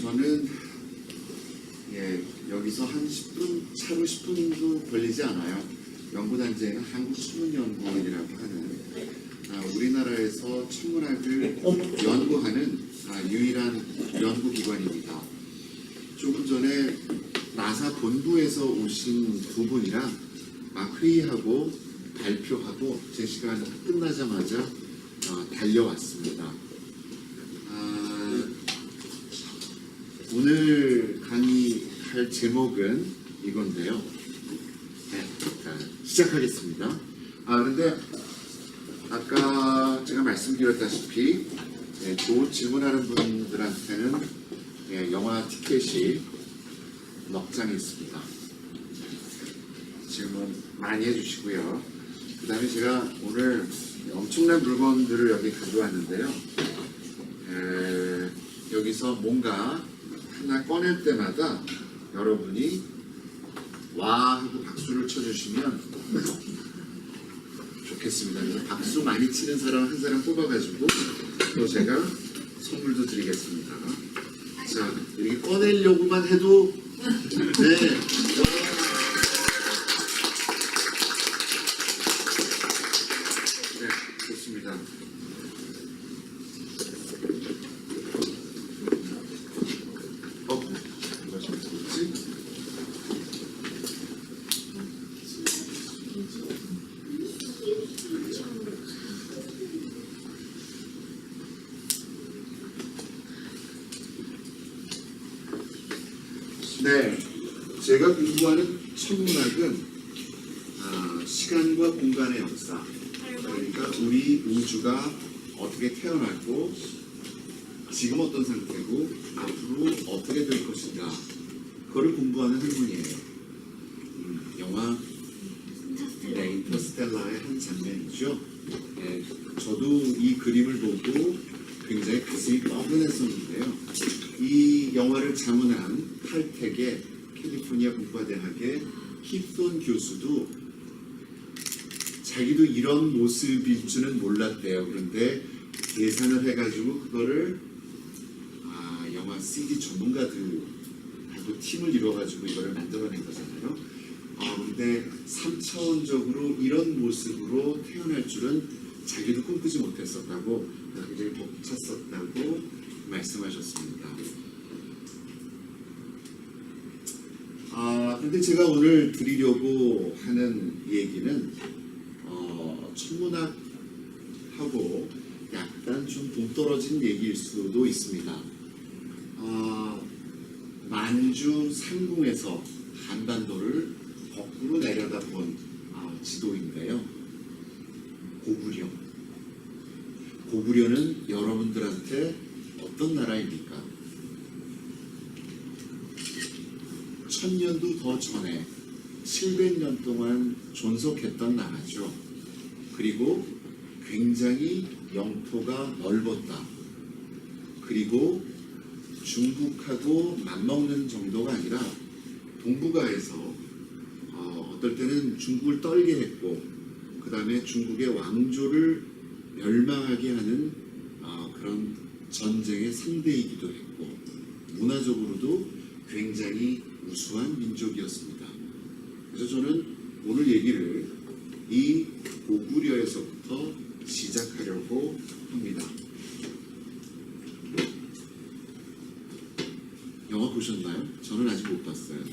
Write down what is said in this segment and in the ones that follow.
저는 여기서 한 10분, 차로 10분도 걸리지 않아요. 연구단지에는 한국천문연구원이라고 하는 우리나라에서 천문학을 연구하는 유일한 연구기관입니다. 조금 전에 나사 본부에서 오신 두 분이랑 회의하고 발표하고 제 시간 끝나자마자 달려왔습니다. 오늘 강의할 제목은 이건데요. 자, 시작하겠습니다. 그런데 아까 제가 말씀드렸다시피 좋은 질문하는 분들한테는 영화 티켓이 넉 장이 있습니다. 질문 많이 해주시고요. 그 다음에 제가 오늘 엄청난 물건들을 여기 가져왔는데요. 여기서 뭔가 하나 꺼낼 때마다 여러분이 와 하고 박수를 쳐주시면 좋겠습니다. 그래서 박수 많이 치는 사람 한 사람 뽑아가지고 또 제가 선물도 드리겠습니다. 자, 이렇게 꺼내려고만 해도 네. 좋습니다. 네, 제가 공부하는 천문학은 시간과 공간의 역사, 그러니까 우리 우주가 어떻게 태어났고 지금 어떤 상태고 앞으로 어떻게 될 것인가, 그걸 공부하는 학문이에요. 영화 인터스텔라의 한 장면이죠. 저도 이 그림을 보고 굉장히 가슴이 뻐근했었는데요. 이 영화를 자문한 칼텍의 캘리포니아 공과대학의 힙손 교수도 자기도 이런 모습일 줄은 몰랐대요. 그런데 계산을 해가지고 그거를 영화 CD 전문가들하고 팀을 이뤄가지고 이거를 만들어낸 거잖아요. 근데 3차원적으로 이런 모습으로 태어날 줄은 자기도 꿈꾸지 못했었다고, 굉장히 벅찼었다고 말씀하셨습니다. 근데 제가 오늘 드리려고 하는 얘기는 천문학하고 약간 좀 동떨어진 얘기일 수도 있습니다. 만주 상공에서 한반도를 거꾸로 내려다본 지도인데요. 고구려는 여러분들한테 어떤 나라입니까? 1000년도 더 전에 700년 동안 존속했던 나라죠. 그리고 굉장히 영토가 넓었다. 그리고 중국하고 맞먹는 정도가 아니라 동북아에서 어떨 때는 중국을 떨게 했고, 그 다음에 중국의 왕조를 멸망하게 하는 그런 전쟁의 상대이기도 했고, 문화적으로도 굉장히 우수한 민족이었습니다. 그래서 저는 오늘 얘기를 이 고구려에서부터 시작하려고 합니다. 영화 보셨나요? 저는 아직 못 봤어요.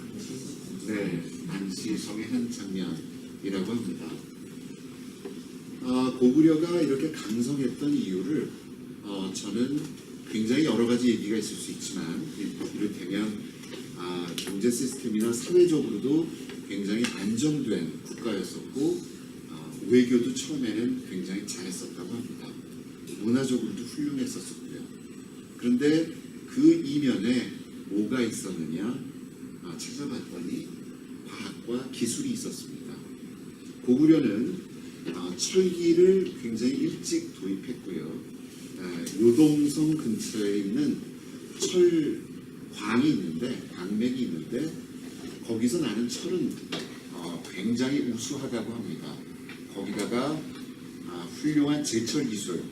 네, 안시성의 한 장면이라고 합니다. 고구려가 이렇게 강성했던 이유를 저는 굉장히 여러 가지 얘기가 있을 수 있지만, 이를테면 경제 시스템이나 사회적으로도 굉장히 안정된 국가였었고, 외교도 처음에는 굉장히 잘했었다고 합니다. 문화적으로도 훌륭했었고요. 그런데 그 이면에 뭐가 있었느냐 찾아봤더니 과학과 기술이 있었습니다. 고구려는 철기를 굉장히 일찍 도입했고요. 요동성 근처에 있는 철광이 있는데, 광맥이 있는데, 거기서 나는 철은 굉장히 우수하다고 합니다. 거기다가 훌륭한 제철 기술,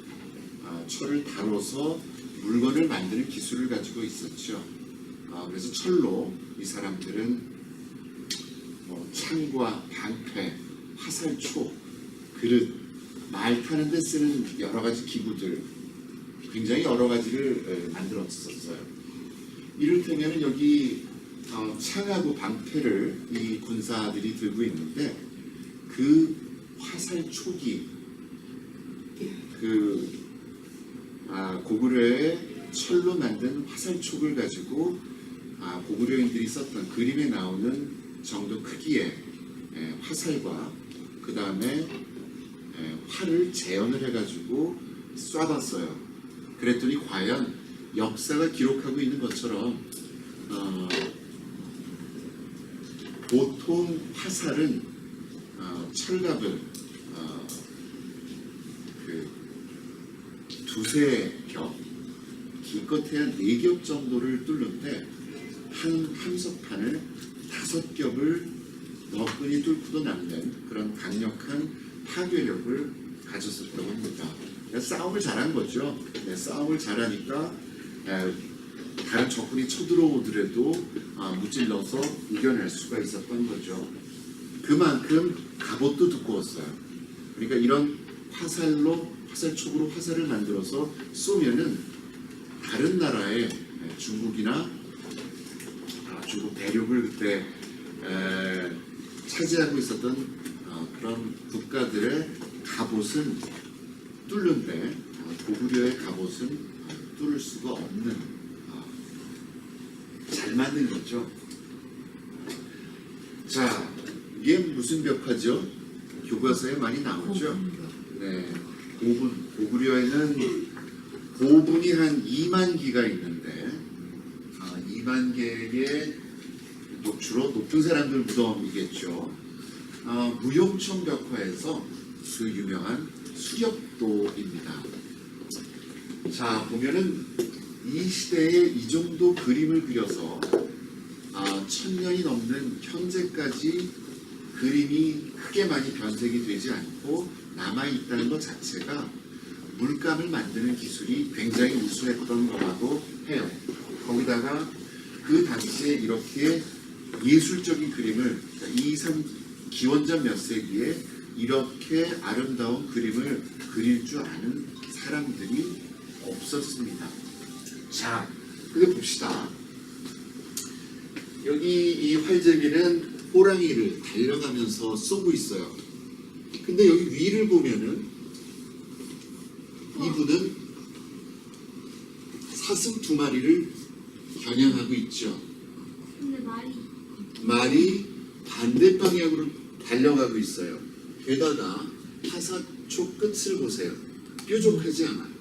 철을 다뤄서 물건을 만드는 기술을 가지고 있었죠. 그래서 철로 이 사람들은 창과 방패, 화살초, 그릇, 말 타는 데 쓰는 여러 가지 기구들, 굉장히 여러 가지를 만들었었어요. 이를테면 여기 창하고 방패를 이 군사들이 들고 있는데 그 화살촉이 고구려의 철로 만든 화살촉을 가지고 고구려인들이 썼던 그림에 나오는 정도 크기의 화살과 그 다음에 활을 재현을 해가지고 쏴봤어요. 그랬더니 과연 역사가 기록하고 있는 것처럼 보통 화살은 철갑을 두세 겹, 기껏해야 4겹 정도를 뚫는데 한 함석판을 5겹을 너끈히 뚫고도 남는 그런 강력한 파괴력을 가졌었다고 합니다. 싸움을 잘한 거죠. 싸움을 잘하니까 다른 적군이 쳐들어오더라도 무찔러서 이겨낼 수가 있었던 거죠. 그만큼 갑옷도 두꺼웠어요. 그러니까 이런 화살촉으로 화살을 만들어서 쏘면은 다른 나라의 중국이나 중국 대륙을 그때 차지하고 있었던 그런 국가들의 갑옷은 뚫는데 고구려의 갑옷은 뚫을 수가 없는 잘 만든 거죠. 자, 이게 무슨 벽화죠? 교과서에 많이 나오죠. 네, 고구려에는 고분이 한 2만 기가 있는데 2만 개의 주로 높은 사람들 무덤이겠죠. 무용청 벽화에서 그 유명한 수렵도입니다. 자, 보면은 이 시대에 이 정도 그림을 그려서 1000년이 넘는 현재까지 그림이 크게 많이 변색이 되지 않고 남아있다는 것 자체가 물감을 만드는 기술이 굉장히 우수했던 거라고 해요. 거기다가 그 당시에 이렇게 예술적인 그림을 기원전 몇 세기에 이렇게 아름다운 그림을 그릴 줄 아는 사람들이 없었습니다. 자, 근데 봅시다. 여기 이 활제비는 호랑이를 달려가면서 쏘고 있어요. 근데 여기 위를 보면은 이분은 사슴 2마리를 겨냥하고 있죠. 근데 말이 반대 방향으로 달려가고 있어요. 게다가 화살촉 끝을 보세요. 뾰족하지 않아요.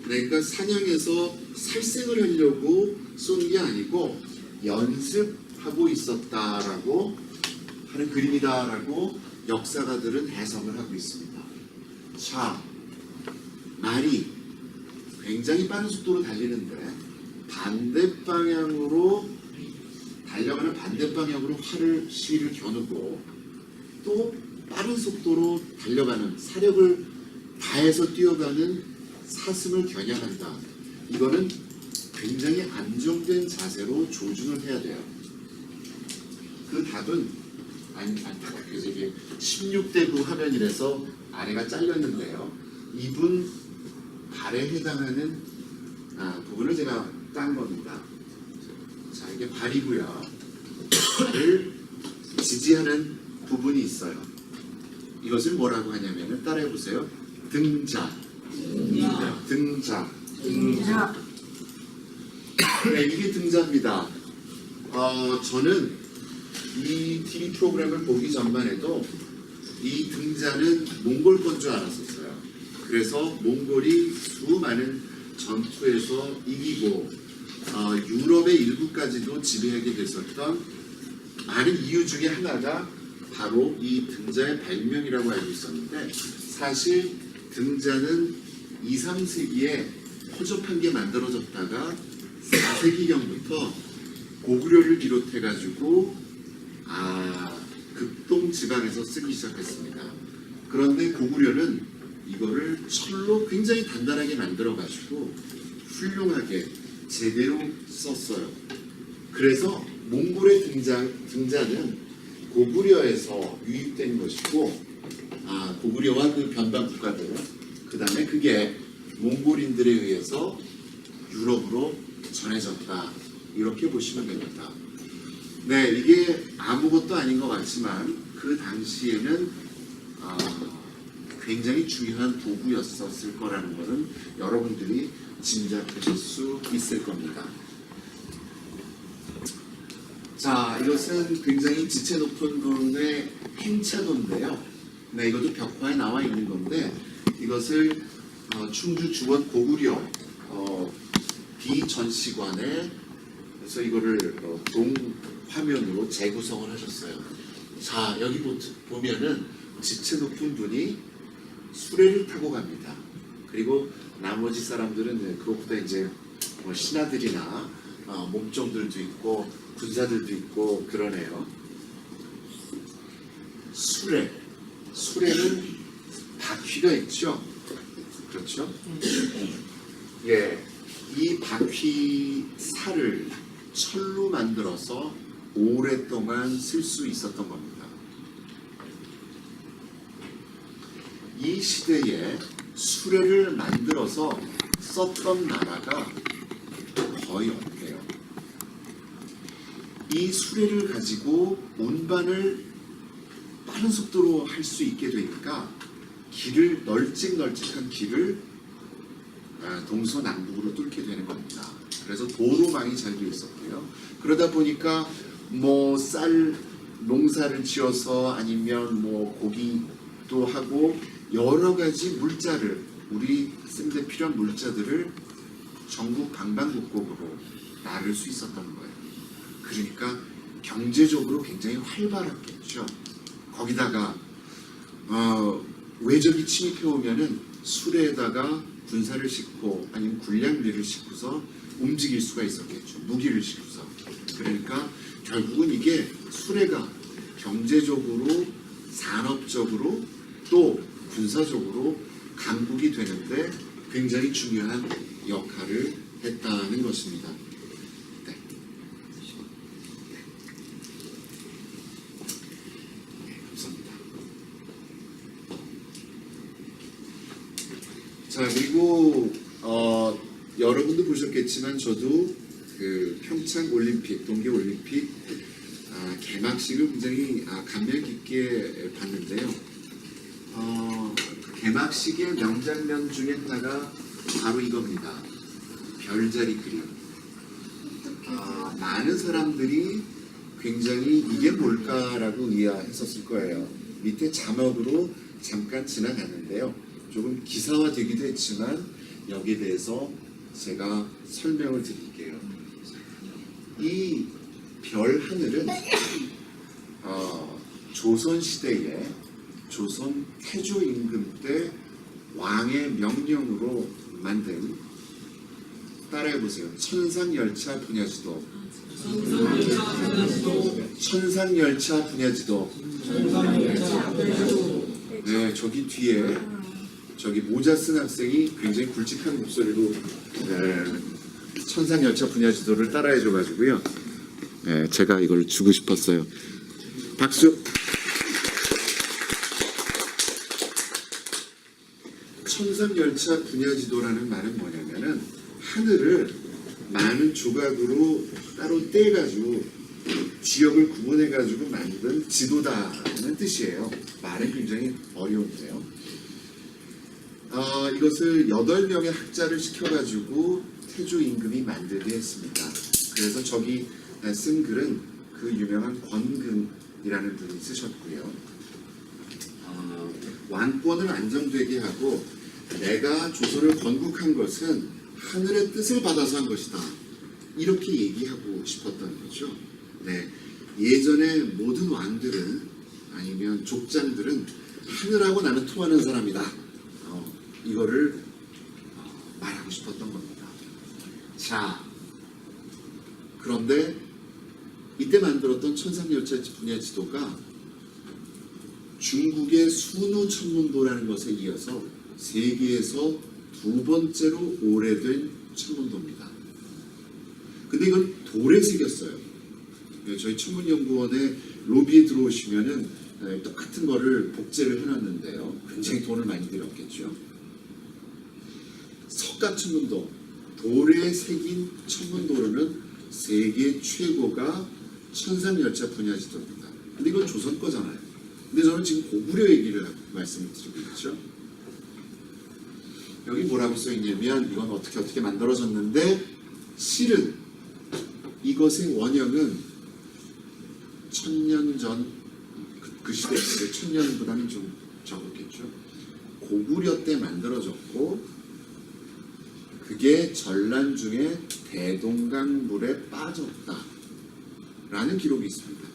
그러니까 사냥에서 살생을 하려고 쏜 게 아니고 연습하고 있었다라고 하는 그림이다라고 역사가들은 해석을 하고 있습니다. 자, 말이 굉장히 빠른 속도로 달리는데 반대 방향으로 달려가는 반대 방향으로 시위를 겨누고 또 빠른 속도로 달려가는 사력을 다해서 뛰어가는 사슴을 겨냥한다. 이거는 굉장히 안정된 자세로 조준을 해야 돼요. 그 답은 안타깝게도 이게 16대 9 화면이라서 아래가 잘렸는데요. 이분 발에 해당하는 부분을 제가 딴 겁니다. 자, 이게 발이고요. 발을 지지하는 부분이 있어요. 이것을 뭐라고 하냐면 따라해 보세요. 등자. 네, 이게 등자입니다. 저는 이 TV 프로그램을 보기 전만 해도 이 등자는 몽골 건 줄 알았었어요. 그래서 몽골이 수많은 전투에서 이기고 유럽의 일부까지도 지배하게 됐었던 많은 이유 중에 하나가 바로 이 등자의 발명이라고 알고 있었는데, 사실 등자는 2, 3세기에 허접한 게 만들어졌다가 4세기경부터 고구려를 비롯해가지고 극동 지방에서 쓰기 시작했습니다. 그런데 고구려는 이거를 철로 굉장히 단단하게 만들어가지고 훌륭하게 제대로 썼어요. 그래서 몽골의 등자는 고구려에서 유입된 것이고, 고구려와 그 변방 국가들, 그 다음에 그게 몽골인들에 의해서 유럽으로 전해졌다, 이렇게 보시면 됩니다. 네, 이게 아무것도 아닌 것 같지만 그 당시에는 굉장히 중요한 도구였었을 거라는 것은 여러분들이 짐작하실 수 있을 겁니다. 자, 이것은 굉장히 지체 높은 분의 행차도인데요. 네, 이것도 벽화에 나와 있는 건데, 이것을 충주 주원 고구려 비전시관에 그래서 이거를 동화면으로 재구성을 하셨어요. 자, 여기 보면은 지체 높은 분이 수레를 타고 갑니다. 그리고 나머지 사람들은 그것보다 이제 신하들이나 몸종들도 있고 군사들도 있고 그러네요. 수레는 바퀴가 있죠. 그렇죠? 예, 이 바퀴 살을 철로 만들어서 오랫동안 쓸 수 있었던 겁니다. 이 시대에 수레를 만들어서 썼던 나라가 거의 없대요. 이 수레를 가지고 운반을 빠른 속도로 할 수 있게 되니까 널찍널찍한 길을 동서남북으로 뚫게 되는 겁니다. 그래서 도로망이 잘 되어 있었고요. 그러다 보니까 쌀 농사를 지어서 아니면 고기도 하고 여러 가지 물자를, 우리 쓰는데 필요한 물자들을 전국 방방곡곡으로 나를 수 있었던 거예요. 그러니까 경제적으로 굉장히 활발했겠죠. 거기다가 외적이 침입해 오면은 수레에다가 군사를 싣고 아니면 군량비를 싣고서 움직일 수가 있었겠죠. 무기를 싣고서. 그러니까 결국은 이게 수레가 경제적으로, 산업적으로, 또 군사적으로 강국이 되는데 굉장히 중요한 역할을 했다는 것입니다. 네. 감사합니다. 자, 그리고 여러분도 보셨겠지만 저도 그 평창 올림픽, 동계 올림픽 개막식을 굉장히 감명 깊게 봤는데요. 개막식의 명장면 중에 하나가 바로 이겁니다. 별자리 그림. 많은 사람들이 굉장히 이게 뭘까라고 의아했었을 거예요. 밑에 자막으로 잠깐 지나갔는데요. 조금 기사화되기도 했지만 여기에 대해서 제가 설명을 드릴게요. 이 별 하늘은 조선시대에 조선 태조 임금 때 왕의 명령으로 만든, 따라해보세요. 천상열차 분야지도. 천상열차 분야지도. 네, 저기 뒤에 저기 모자 쓴 학생이 굉장히 굵직한 목소리로 천상열차 분야지도를 따라해줘가지고요. 네, 제가 이걸 주고 싶었어요. 박수. 천상열차 분야지도라는 말은 뭐냐면은 하늘을 많은 조각으로 따로 떼가지고 지역을 구분해가지고 만든 지도다는 뜻이에요. 말은 굉장히 어려운데요. 이것을 8명의 학자를 시켜가지고 태조 임금이 만들게 했습니다. 그래서 저기 쓴 글은 그 유명한 권근이라는 분이 쓰셨고요. 왕권을 안정되게 하고 내가 조선을 건국한 것은 하늘의 뜻을 받아서 한 것이다, 이렇게 얘기하고 싶었던 거죠. 네, 예전에 모든 왕들은 아니면 족장들은 하늘하고 나는 통하는 사람이다, 이거를 말하고 싶었던 겁니다. 자, 그런데 이때 만들었던 천상열차 분야지도가 중국의 순우천문도라는 것에 이어서 세계에서 2번째로 오래된 천문도입니다. 근데 이건 돌에 새겼어요. 저희 천문연구원의 로비에 들어오시면은 똑같은 거를 복제를 해놨는데요. 굉장히 돈을 많이 들였겠죠. 석가천문도, 돌에 새긴 천문도로는 세계 최고가 천상열차 분야지도입니다. 근데 이건 조선 거잖아요. 근데 저는 지금 고구려 얘기를 말씀을 드리고 있죠. 여기 뭐라고 써있냐면 이건 어떻게 만들어졌는데, 실은 이것의 원형은 1000년 전 그 시대, 1000년보다는 좀 적었겠죠. 고구려 때 만들어졌고, 그게 전란 중에 대동강물에 빠졌다 라는 기록이 있습니다.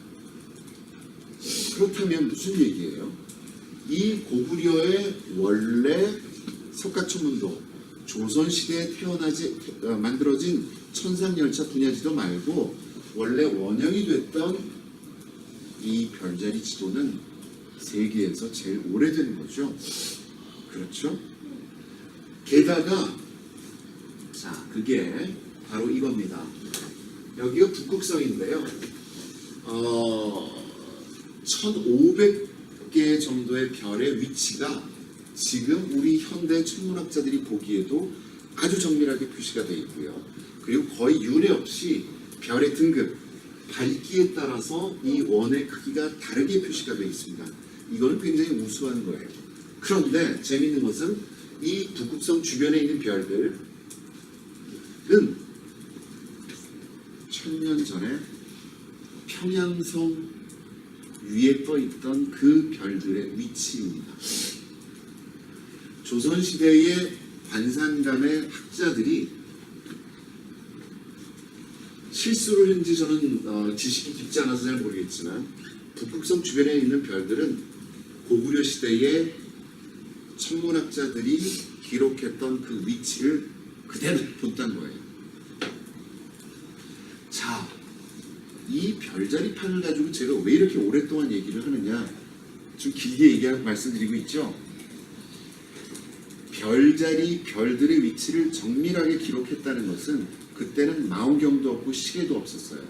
그렇다면 무슨 얘기예요? 이 고구려의 원래 석가천문도, 조선시대에 만들어진 천상열차 분야지도 말고 원래 원형이 됐던 이 별자리 지도는 세계에서 제일 오래된 거죠. 그렇죠? 게다가 자, 그게 바로 이겁니다. 여기가 북극성인데요. 1500개 정도의 별의 위치가 지금 우리 현대 천문학자들이 보기에도 아주 정밀하게 표시가 되어 있고요. 그리고 거의 유례 없이 별의 등급, 밝기에 따라서 이 원의 크기가 다르게 표시가 되어 있습니다. 이거는 굉장히 우수한 거예요. 그런데 재미있는 것은 이 북극성 주변에 있는 별들은 1000년 전에 평양성 위에 떠있던 그 별들의 위치입니다. 조선시대의 관상감의 학자들이 실수를 했는지 저는 지식이 깊지 않아서 잘 모르겠지만, 북극성 주변에 있는 별들은 고구려 시대의 천문학자들이 기록했던 그 위치를 그대로 본단 거예요. 자, 이 별자리판을 가지고 제가 왜 이렇게 오랫동안 얘기를 하느냐, 좀 길게 말씀드리고 있죠. 별들의 위치를 정밀하게 기록했다는 것은 그때는 망원경도 없고 시계도 없었어요.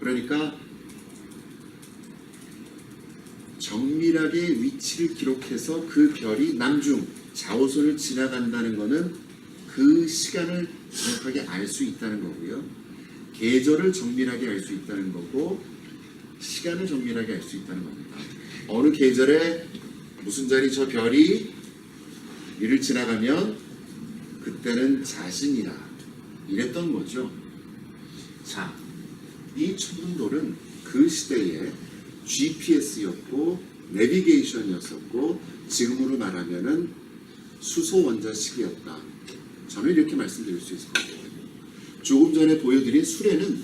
그러니까 정밀하게 위치를 기록해서 그 별이 남중 자오선을 지나간다는 것은 그 시간을 정확하게 알 수 있다는 거고요. 계절을 정밀하게 알 수 있다는 거고, 시간을 정밀하게 알 수 있다는 겁니다. 어느 계절에 무슨 자리 저 별이 위를 지나가면 그때는 자신이라 이랬던 거죠. 자, 이 천문도는 그 시대에 GPS였고 내비게이션이었었고, 지금으로 말하면은 수소 원자식이었다. 저는 이렇게 말씀드릴 수 있을 것 같아요. 조금 전에 보여드린 수레는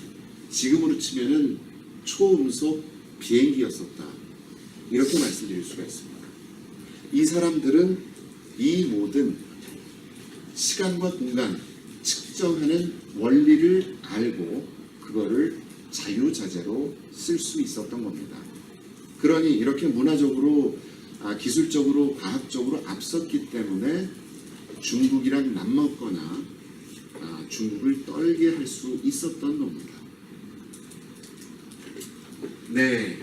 지금으로 치면은 초음속 비행기였었다. 이렇게 말씀드릴 수가 있습니다. 이 사람들은 이 모든 시간과 공간 측정하는 원리를 알고 그거를 자유자재로 쓸 수 있었던 겁니다. 그러니 이렇게 문화적으로, 기술적으로, 과학적으로 앞섰기 때문에 중국이랑 맞먹거나 중국을 떨게 할 수 있었던 겁니다. 네,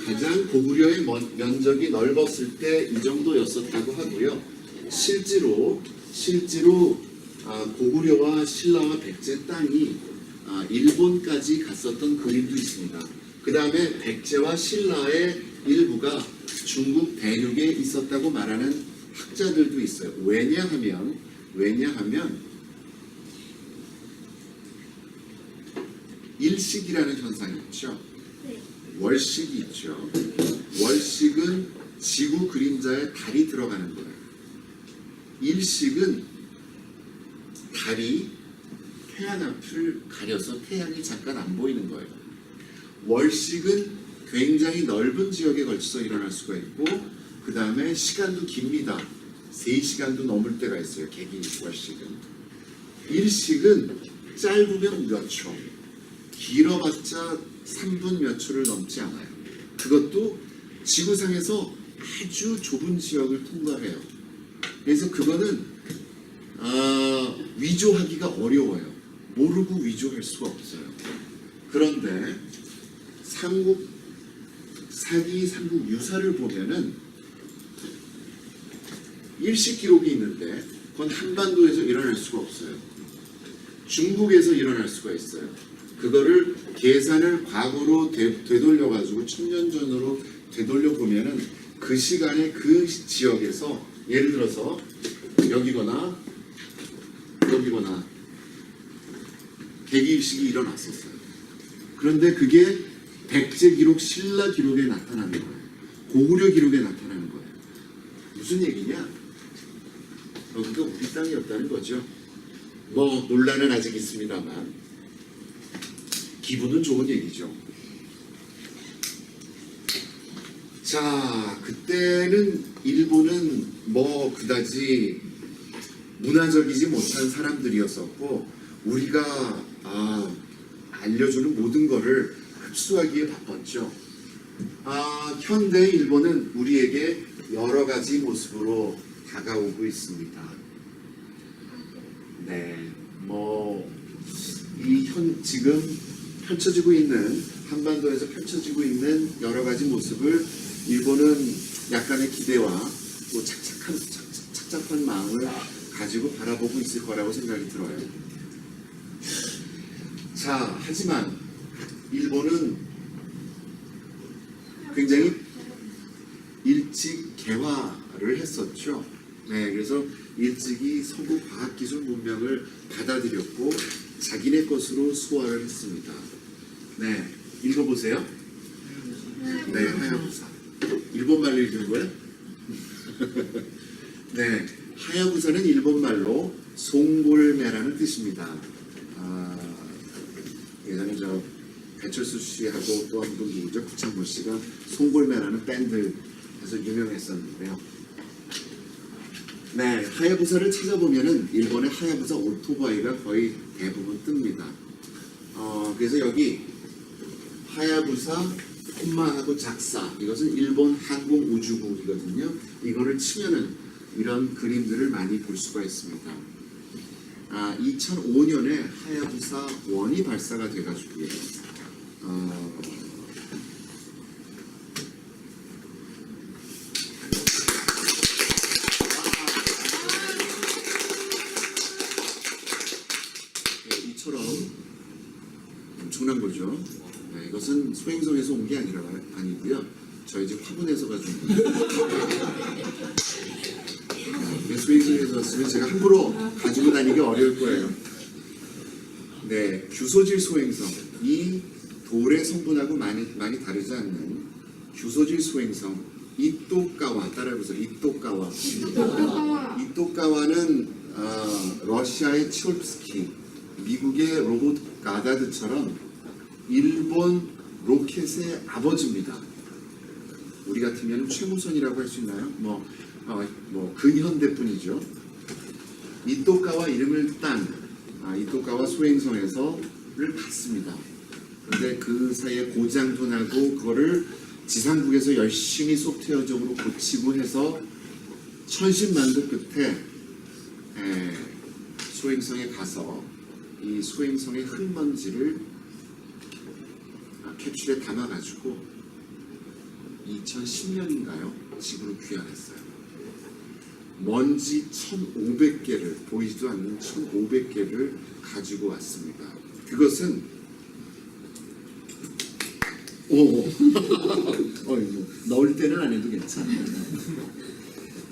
가장 고구려의 면적이 넓었을 때 이 정도였었다고 하고요. 실제로 고구려와 신라와 백제 땅이 일본까지 갔었던 그림도 있습니다. 그 다음에 백제와 신라의 일부가 중국 대륙에 있었다고 말하는 학자들도 있어요. 왜냐하면 일식이라는 현상이 있죠. 월식이 있죠. 월식은 지구 그림자에 달이 들어가는 거예요. 일식은 달이 태양 앞을 가려서 태양이 잠깐 안 보이는 거예요. 월식은 굉장히 넓은 지역에 걸쳐서 일어날 수가 있고, 그 다음에 시간도 깁니다. 3시간도 넘을 때가 있어요. 개기 월식은. 일식은 짧으면 몇 초, 길어봤자 3분 몇 초를 넘지 않아요. 그것도 지구상에서 아주 좁은 지역을 통과해요. 그래서 그거는 위조하기가 어려워요. 모르고 위조할 수가 없어요. 그런데 사기 삼국 유사를 보면은 일식 기록이 있는데 그건 한반도에서 일어날 수가 없어요. 중국에서 일어날 수가 있어요. 그거를 계산을 과거로 되돌려가지고 1000년 전으로 되돌려 보면은 그 시간에 그 지역에서 예를 들어서 여기거나 대기일식이 일어났었어요. 그런데 그게 백제 기록, 신라 기록에 나타나는 거예요. 고구려 기록에 나타나는 거예요. 무슨 얘기냐? 여기가 우리 땅이었다는 거죠. 뭐 논란은 아직 있습니다만 기분은 좋은 얘기죠. 자, 그때는 일본은 뭐 그다지 문화적이지 못한 사람들이었었고 우리가 알려주는 모든 거를 흡수하기에 바빴죠. 현대 일본은 우리에게 여러 가지 모습으로 다가오고 있습니다. 네, 지금 펼쳐지고 있는 한반도에서 펼쳐지고 있는 여러 가지 모습을 일본은 약간의 기대와 또 착잡한 마음을 가지고 바라보고 있을 거라고 생각이 들어요. 자, 하지만 일본은 굉장히 일찍 개화를 했었죠. 네, 그래서 일찍이 서구 과학기술 문명을 받아들였고 자기네 것으로 소화를 했습니다. 네, 읽어보세요. 네, 하야부사. 일본말로 읽은 거예요? 네, 하야부사는 일본말로 송골매라는 뜻입니다. 예전에 배철수 씨하고 또 한 분 누구죠? 구창모 씨가 송골매라는 밴드에서 유명했었는데요. 네, 하야부사를 찾아보면은 일본의 하야부사 오토바이가 거의 대부분 뜹니다. 그래서 여기 하야부사 콤마하고 작사, 이것은 일본 항공우주국이거든요. 이거를 치면은 이런 그림들을 많이 볼 수가 있습니다. 2005년에 하야부사 1이 발사가 돼가지고요. 이처럼 엄청난 거죠. 네, 이것은 소행성에서 온 게 아니고요. 저희 집 화분에서 가져온 거예요. 소행성에서 왔으면 제가 함부로 가지고 다니기 어려울 거예요. 네, 규소질 소행성. 이 돌의 성분하고 많이 다르지 않는 규소질 소행성. 이토가와 따라해보세요. 이토가와. 이토가와는 러시아의 치올스키, 미국의 로봇 가다드처럼 일본 로켓의 아버지입니다. 우리 같으면 최무선이라고 할 수 있나요? 근현대뿐이죠. 이토가와 이름을 딴 이토가와 소행성에서를 갔습니다. 그런데 그 사이에 고장도 나고 그거를 지상국에서 열심히 소프트웨어적으로 고치고 해서 천신만고 끝에 소행성에 가서 이 소행성의 흙먼지를 캡슐에 담아가지고 2010년인가요? 지구로 귀환했어요. 먼지 1,500개를, 보이지도 않는 1,500개를 가지고 왔습니다. 그것은 넣을 때는 안 해도 괜찮아요.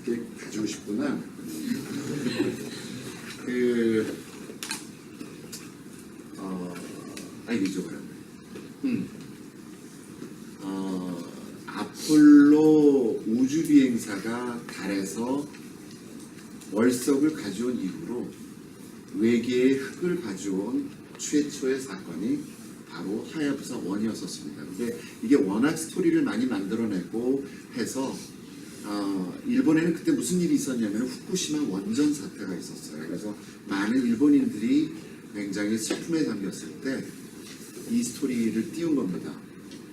이렇게 가지고 싶구나. 잊어버렸네. 아폴로 우주비행사가 달에서 월석을 가져온 이후로 외계의 흙을 가져온 최초의 사건이 바로 하야부사 1이었었습니다. 근데 이게 워낙 스토리를 많이 만들어내고 해서 일본에는 그때 무슨 일이 있었냐면 후쿠시마 원전 사태가 있었어요. 그래서 많은 일본인들이 굉장히 슬픔에 잠겼을 때 이 스토리를 띄운 겁니다.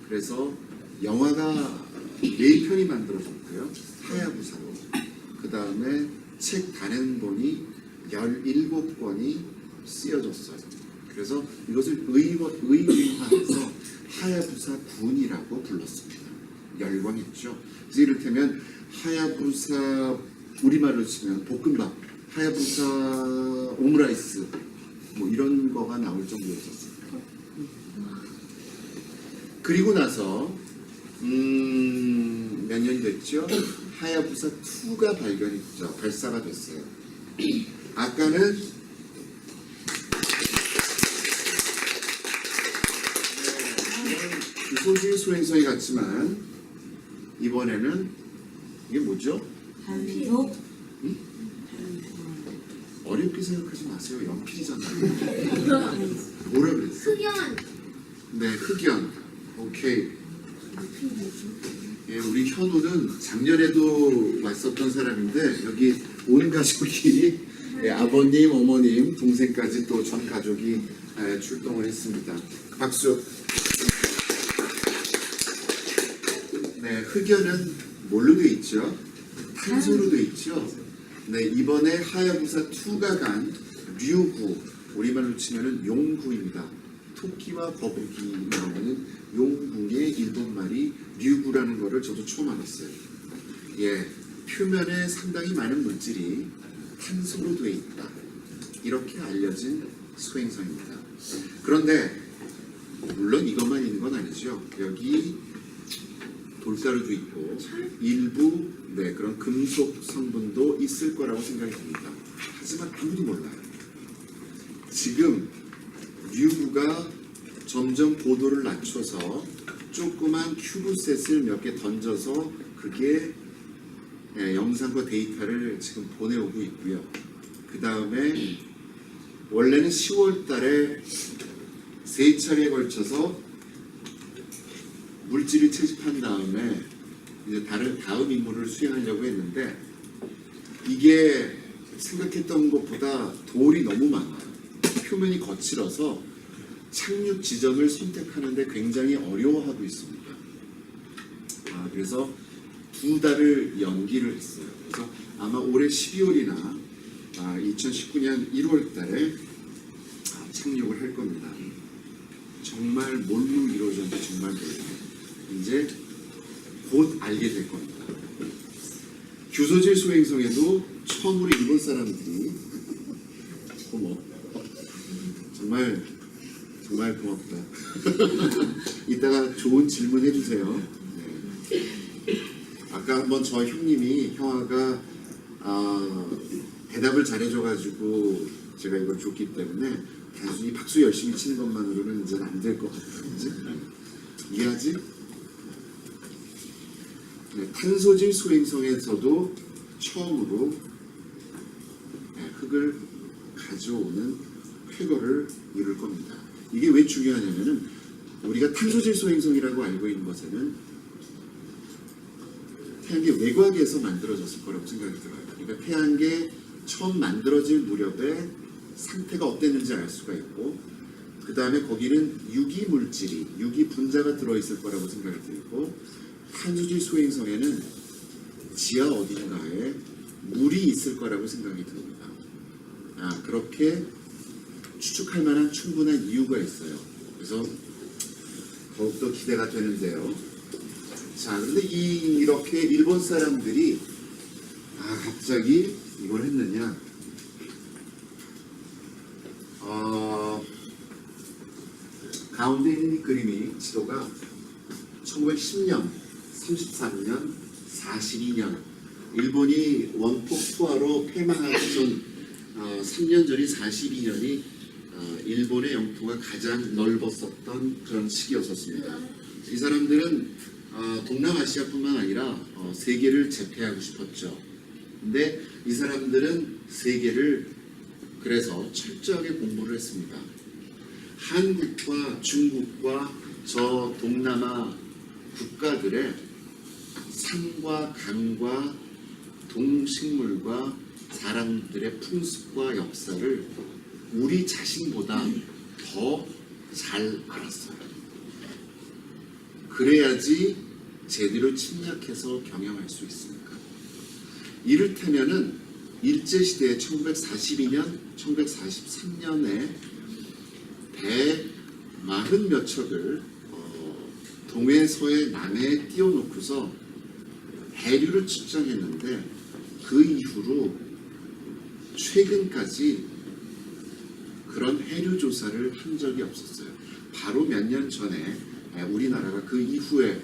그래서 영화가 4편이 만들어졌고요. 하야부사로. 그 다음에 책 단행본이 17권이 쓰여졌어요. 그래서 이것을 의인화해서 하야부사 군이라고 불렀습니다. 열광했죠. 그래서 이를테면 하야부사 우리말로 치면 볶음밥, 하야부사 오므라이스 뭐 이런 거가 나올 정도였었어요. 그리고 나서 몇 년이 됐죠? 하야부사 2가 발사가 됐어요. 아까는 소질 수행성이 같지만 이번에는 이게 뭐죠? 단속. 어렵게 생각하지 마세요. 연필이잖아요. 뭐라 그랬어? 흑연. 네, 흑연. 오케이. 예, 우리 현우는 작년에도 왔었던 사람인데 여기 온 가족이 예, 아버님, 어머님, 동생까지 또 전 가족이 출동을 했습니다. 박수. 네, 흑연은 뭘로 돼 있죠? 탄소로 돼 있죠. 네, 이번에 하야부사 2가 간 류구, 우리말로 치면은 용구입니다. 토끼와 거북이 나오는 용궁의 일본말이 류구라는 거를 저도 처음 알았어요. 예, 표면에 상당히 많은 물질이 탄소로 되어 있다. 이렇게 알려진 소행성입니다. 그런데 물론 이것만 있는 건 아니죠. 여기 돌가루도 있고 일부 그런 금속 성분도 있을 거라고 생각이 듭니다. 하지만 아무도 몰라요. 지금 류구가 점점 고도를 낮춰서 조그만 큐브셋을 몇 개 던져서 그게 영상과 데이터를 지금 보내오고 있고요. 그 다음에 원래는 10월 달에 3차례에 걸쳐서 물질을 채집한 다음에 이제 다음 임무를 수행하려고 했는데 이게 생각했던 것보다 돌이 너무 많아요. 표면이 거칠어서 착륙 지점을 선택하는데 굉장히 어려워하고 있습니다. 그래서 2달을 연기를 했어요. 그래서 아마 올해 12월이나 2019년 1월 달에 착륙을 할 겁니다. 정말 뭘로 이루어졌는지 정말 몰라요. 이제 곧 알게 될 겁니다. 규소질 소행성에도 처음으로 일본 사람들이 정말 고맙다. 이따가 좋은 질문 해주세요. 네. 아까 한번 저 형님이 형아가 대답을 잘해줘가지고 제가 이걸 줬기 때문에 단순히 박수 열심히 치는 것만으로는 이제 안 될 것 같아요. 그치? 이해하지? 네, 탄소질 소행성에서도 처음으로 흙을 가져오는 쾌거를 이룰 겁니다. 이게 왜 중요하냐면은 우리가 탄소질 소행성이라고 알고 있는 것에는 태양계 외곽에서 만들어졌을 거라고 생각이 들어요. 그러니까 태양계 처음 만들어질 무렵에 상태가 어땠는지 알 수가 있고, 그 다음에 거기는 유기 물질이, 유기 분자가 들어있을 거라고 생각이 들고, 탄소질 소행성에는 지하 어딘가에 물이 있을 거라고 생각이 듭니다. 그렇게 추측할 만한 충분한 이유가 있어요. 그래서 더욱더 기대가 되는데요. 자, 그런데 이렇게 일본 사람들이 갑자기 이걸 했느냐? 가운데 있는 이 그림이 지도가 1910년, 33년, 42년 일본이 원폭 투하로 패망하기 전 3년 전이 42년이 일본의 영토가 가장 넓었었던 그런 시기였었습니다. 이 사람들은 동남아시아뿐만 아니라 세계를 제패하고 싶었죠. 근데 이 사람들은 세계를 그래서 철저하게 공부를 했습니다. 한국과 중국과 저 동남아 국가들의 산과 강과 동식물과 사람들의 풍습과 역사를 우리 자신보다 더 잘 알았어요. 그래야지 제대로 침략해서 경영할 수 있으니까. 이를테면은 일제시대에 1942년, 1943년에 배 40몇 척을 동해, 서해, 남해에 띄워놓고서 해류를 측정했는데 그 이후로 최근까지 그런 해류 조사를 한 적이 없었어요. 바로 몇 년 전에 우리나라가 그 이후에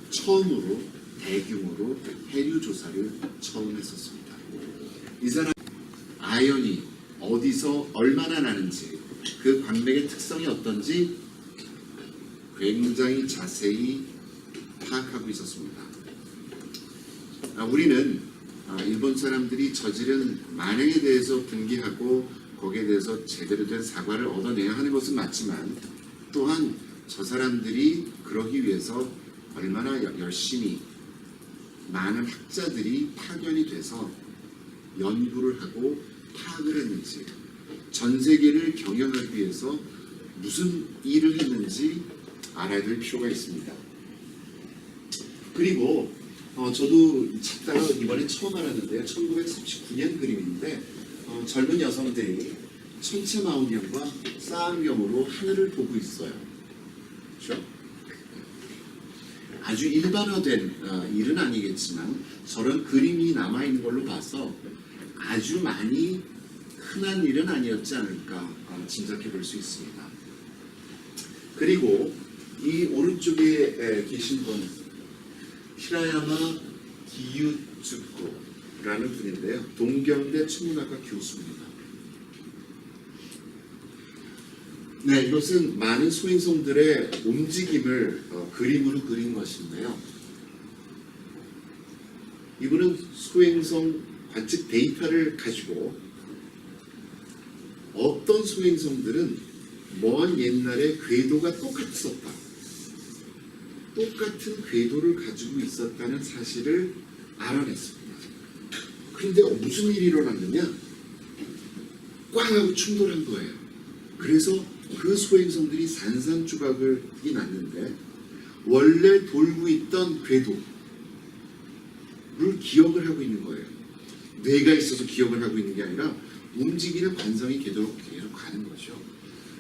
처음으로 대규모로 해류 조사를 처음 했었습니다. 이 사람 아연이 어디서 얼마나 나는지 그 광맥의 특성이 어떤지 굉장히 자세히 파악하고 있었습니다. 우리는 일본 사람들이 저지른 만행에 대해서 분개하고 거기에 대해서 제대로 된 사과를 얻어내야 하는 것은 맞지만 또한 저 사람들이 그러기 위해서 얼마나 열심히 많은 학자들이 파견이 돼서 연구를 하고 파악을 했는지 전 세계를 경영하기 위해서 무슨 일을 했는지 알아야 될 필요가 있습니다. 그리고 저도 찾다가 이번에 처음 알았는데요. 1939년 그림인데 젊은 여성들이 천체망원경과 쌍안경으로 하늘을 보고 있어요. 그렇죠? 아주 일반화된 일은 아니겠지만 저런 그림이 남아있는 걸로 봐서 아주 많이 흔한 일은 아니었지 않을까 짐작해 볼 수 있습니다. 그리고 이 오른쪽에 계신 분 히라야마 기유츠코라는 분인데요. 동경대 천문학과 교수입니다. 네, 이것은 많은 소행성들의 움직임을 그림으로 그린 것인데요. 이분은 소행성 관측 데이터를 가지고 어떤 소행성들은 먼 옛날에 궤도가 똑같았었다. 똑같은 궤도를 가지고 있었다는 사실을 알아냈습니다. 그런데 무슨 일이 일어났느냐? 꽝 하고 충돌한 거예요. 그래서 그 소행성들이 산산조각이 났는데 원래 돌고 있던 궤도를 기억을 하고 있는 거예요. 뇌가 있어서 기억을 하고 있는 게 아니라 움직이는 관성이 계속 가는 거죠.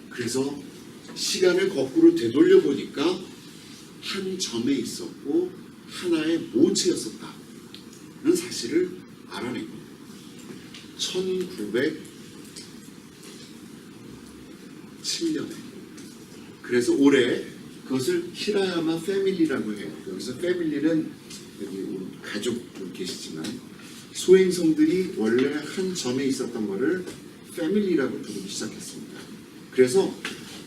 그래서 시간을 거꾸로 되돌려 보니까 한 점에 있었고 하나의 모체였었다는 사실을 알아낸 겁니다. 1907년에. 그래서 올해 그것을 히라야마 패밀리라고 해요. 여기서 패밀리는 여기 가족 계시지만 소행성들이 원래 한 점에 있었던 것을 패밀리라고 부르기 시작했습니다. 그래서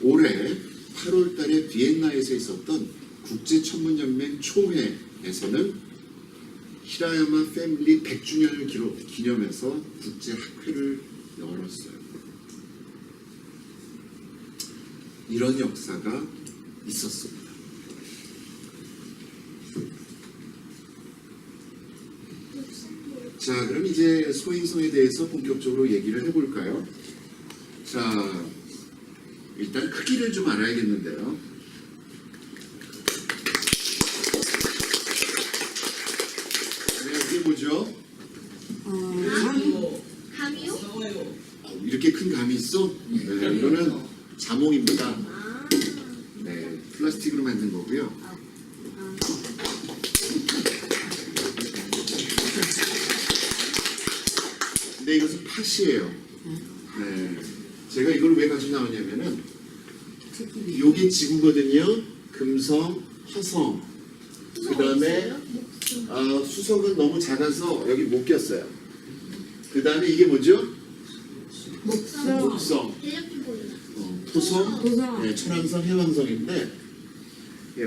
올해 8월 달에 비엔나에서 있었던 국제천문연맹 초회에서는 히라야마 패밀리 100주년을 기념해서 국제학회를 열었어요. 이런 역사가 있었습니다. 자, 그럼 이제 소행성에 대해서 본격적으로 얘기를 해볼까요? 자, 일단 크기를 좀 알아야겠는데요. 네, 이게 뭐죠? 감이요? 이렇게 큰 감이 있어? 네, 이거는 자몽입니다. 네, 플라스틱으로 만든 거고요. 근데 이것은 팥이에요. 네, 제가 이걸 왜 가지고 나오냐면은 요게 지구거든요. 금성, 화성. 그 다음에 수성은 너무 작아서 여기 못 꼈어요. 그 다음에 이게 뭐죠? 목성. 토성, 네, 천왕성, 해왕성인데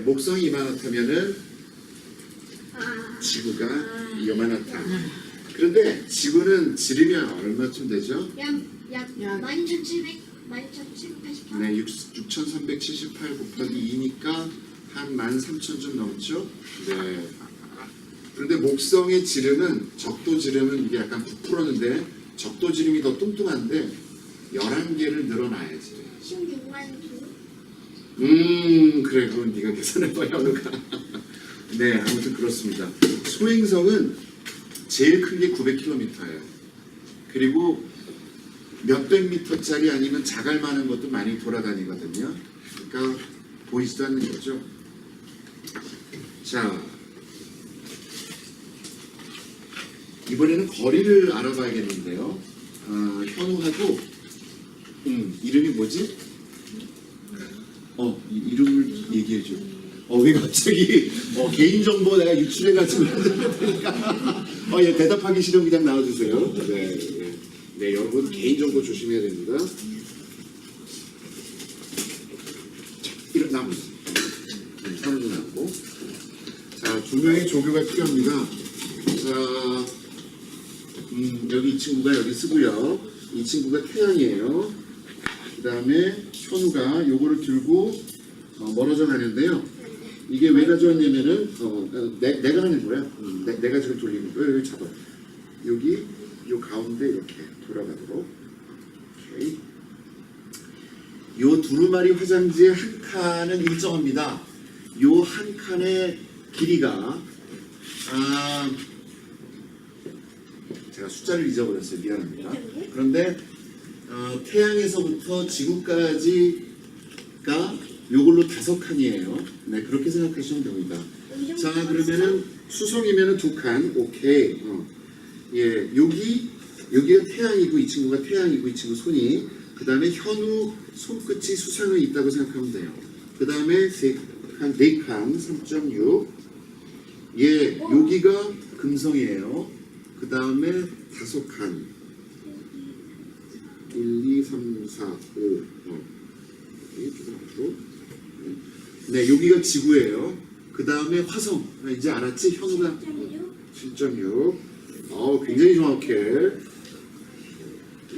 목성이 이만하다면은 지구가 요만하다. 그런데 지구는 지르면 얼마쯤 되죠? 약 12,788. 네, 6,378 곱하기 2니까 한 13,000 좀 넘죠? 네. 그런데 목성의 지름은 적도 지름은 이게 약간 부풀었는데 적도 지름이 더 뚱뚱한데 11개를 늘어놔야지. 16만 주. 그래, 그건 네가 계산해봐, 현우가. 네, 아무튼 그렇습니다. 소행성은 제일 큰 게 900km예요. 그리고 몇백 미터짜리 아니면 자갈 많은 것도 많이 돌아다니거든요. 그러니까 보이지도 않는 거죠. 자, 이번에는 거리를 알아봐야겠는데요. 현우하고 이름이 뭐지? 이름을 얘기해줘. 왜 갑자기 개인정보 내가 유출해가지고 그러니까 예, 대답하기 싫으면 그냥 나와주세요. 네, 여러분 개인정보 조심해야 됩니다. 자, 일어나보세요. 현우도 나오고. 자, 두 명의 조교가 필요합니다. 자, 여기 이 친구가 여기 쓰고요. 이 친구가 태양이에요. 그 다음에 현우가 요거를 들고 멀어져 가는데요. 이게 왜 가져왔냐면은 내가 하는 거야. 내가 지금 돌리는 거야. 여기 잡아. 여기 요 가운데 이렇게 돌아가도록. 오케이. 요 두루마리 화장지의 한 칸은 일정합니다. 요 한 칸의 길이가 제가 숫자를 잊어버렸어요. 미안합니다. 그런데 태양에서부터 지구까지가 요걸로 5칸이에요. 네, 그렇게 생각하시면 됩니다. 자, 그러면은 수성이면은 2칸. 오케이. 예, 여기가 태양이고 이 친구가 태양이고 이 친구 손이. 그 다음에 현우 손끝이 수상에 있다고 생각하면 돼요. 그 다음에 4칸, 3.6. 예, 여기가 금성이에요. 그 다음에 5칸. 1, 2, 3, 4, 5. 네, 여기가 지구예요. 그 다음에 화성. 이제 알았지? 현우가 7.6. 굉장히 정확해.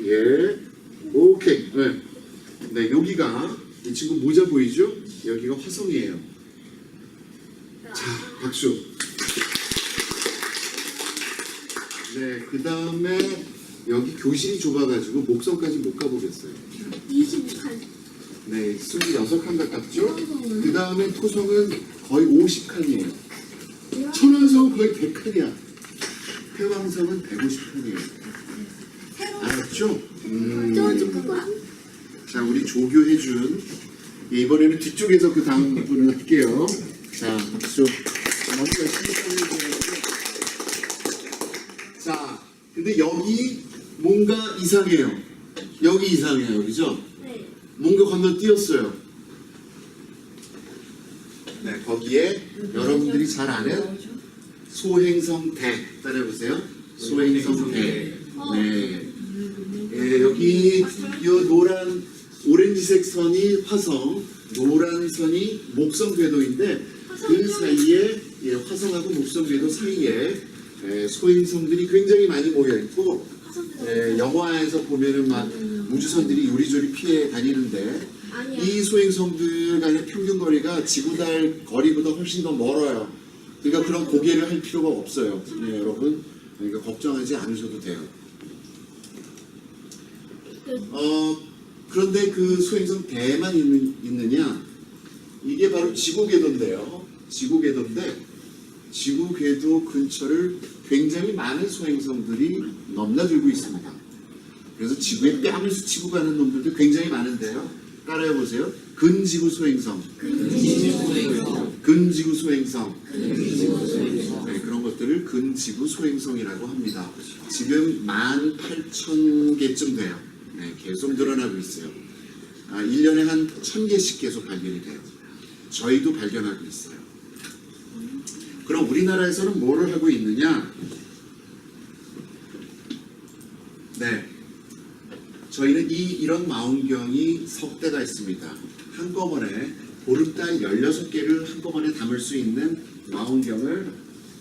예. 오케이. 네, 여기가 이 친구 모자 보이죠? 여기가 화성이에요. 자, 박수. 네, 그 다음에 여기 교실이 좁아가지고 목성까지 못 가보겠어요. 25칸. 네, 26칸 가깝죠? 그 다음에 토성은 거의 50칸이에요. 천왕성은 거의 100칸이야. 태왕성은 150칸이에요. 알았죠? 자, 우리 조교해준 이번에는 뒤쪽에서 그 다음 부분을 할게요. 자, 박수. 먼저 열심히 해주세요. 자, 근데 여기 뭔가 이상해요. 여기 이상해요. 그죠? 네. 뭔가 건너뛰었어요. 네, 거기에 여러분들이 잘 아는 소행성 대 따라해보세요. 소행성 대. 네. 예, 여기 이 노란 오렌지색 선이 화성, 노란 선이 목성 궤도인데 그 사이에 화성하고 목성 궤도 사이에 소행성들이 굉장히 많이 모여 있고 영화에서 보면은 막 우주선들이 요리조리 피해 다니는데 이 소행성들 간의 평균 거리가 지구달 거리보다 훨씬 더 멀어요. 그러니까 그런 고개를 할 필요가 없어요. 네, 여러분. 그러니까 걱정하지 않으셔도 돼요. 그런데 그 소행성 대만 있느냐? 이게 바로 지구궤도인데요. 지구궤도인데 지구궤도 근처를 굉장히 많은 소행성들이 넘나들고 있습니다. 그래서 지구에 뺨을 스치고 가는 놈들도 굉장히 많은데요. 따라해보세요. 근지구 소행성. 근지구 소행성. 네, 그런 것들을 근지구 소행성이라고 합니다. 지금 18,000개쯤 돼요. 네, 계속 늘어나고 있어요. 1년에 한 1,000개씩 계속 발견이 돼요. 저희도 발견하고 있어요. 그럼 우리나라에서는 뭐를 하고 있느냐? 네, 저희는 이런 망원경이 석 대가 있습니다. 한꺼번에 보름달 16개를 한꺼번에 담을 수 있는 망원경을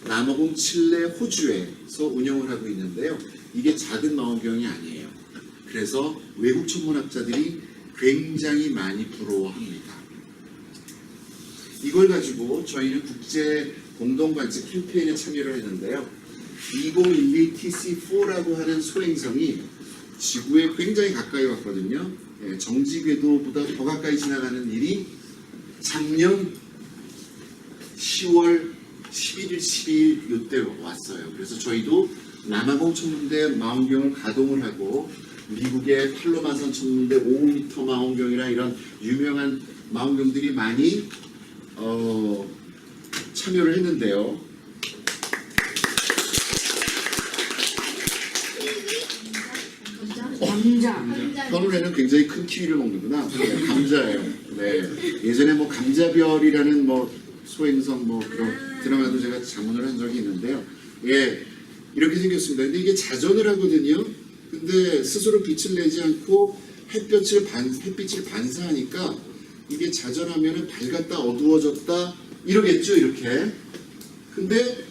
남아공 칠레 호주에서 운영을 하고 있는데요. 이게 작은 망원경이 아니에요. 그래서 외국 천문학자들이 굉장히 많이 부러워합니다. 이걸 가지고 저희는 국제 공동관측 캠페인에 참여를 했는데요. 2012 TC4라고 하는 소행성이 지구에 굉장히 가까이 왔거든요. 정지궤도보다 더 가까이 지나가는 일이 작년 10월 11일, 12일 이때 왔어요. 그래서 저희도 남아공 천문대 망원경을 가동을 하고 미국의 팔로마산 천문대 5m 망원경이나 이런 유명한 망원경들이 많이 참여를 했는데요. 감자. 현우에는 굉장히 큰 키위를 먹는구나. 네, 감자예요. 네. 예전에 뭐 감자별이라는 뭐 소행성 뭐 그런 드라마도 제가 자문을 한 적이 있는데요. 예, 이렇게 생겼습니다. 근데 이게 자전을 하거든요. 근데 스스로 빛을 내지 않고 햇빛을 반사하니까 이게 자전하면은 밝았다 어두워졌다 이러겠죠, 이렇게. 근데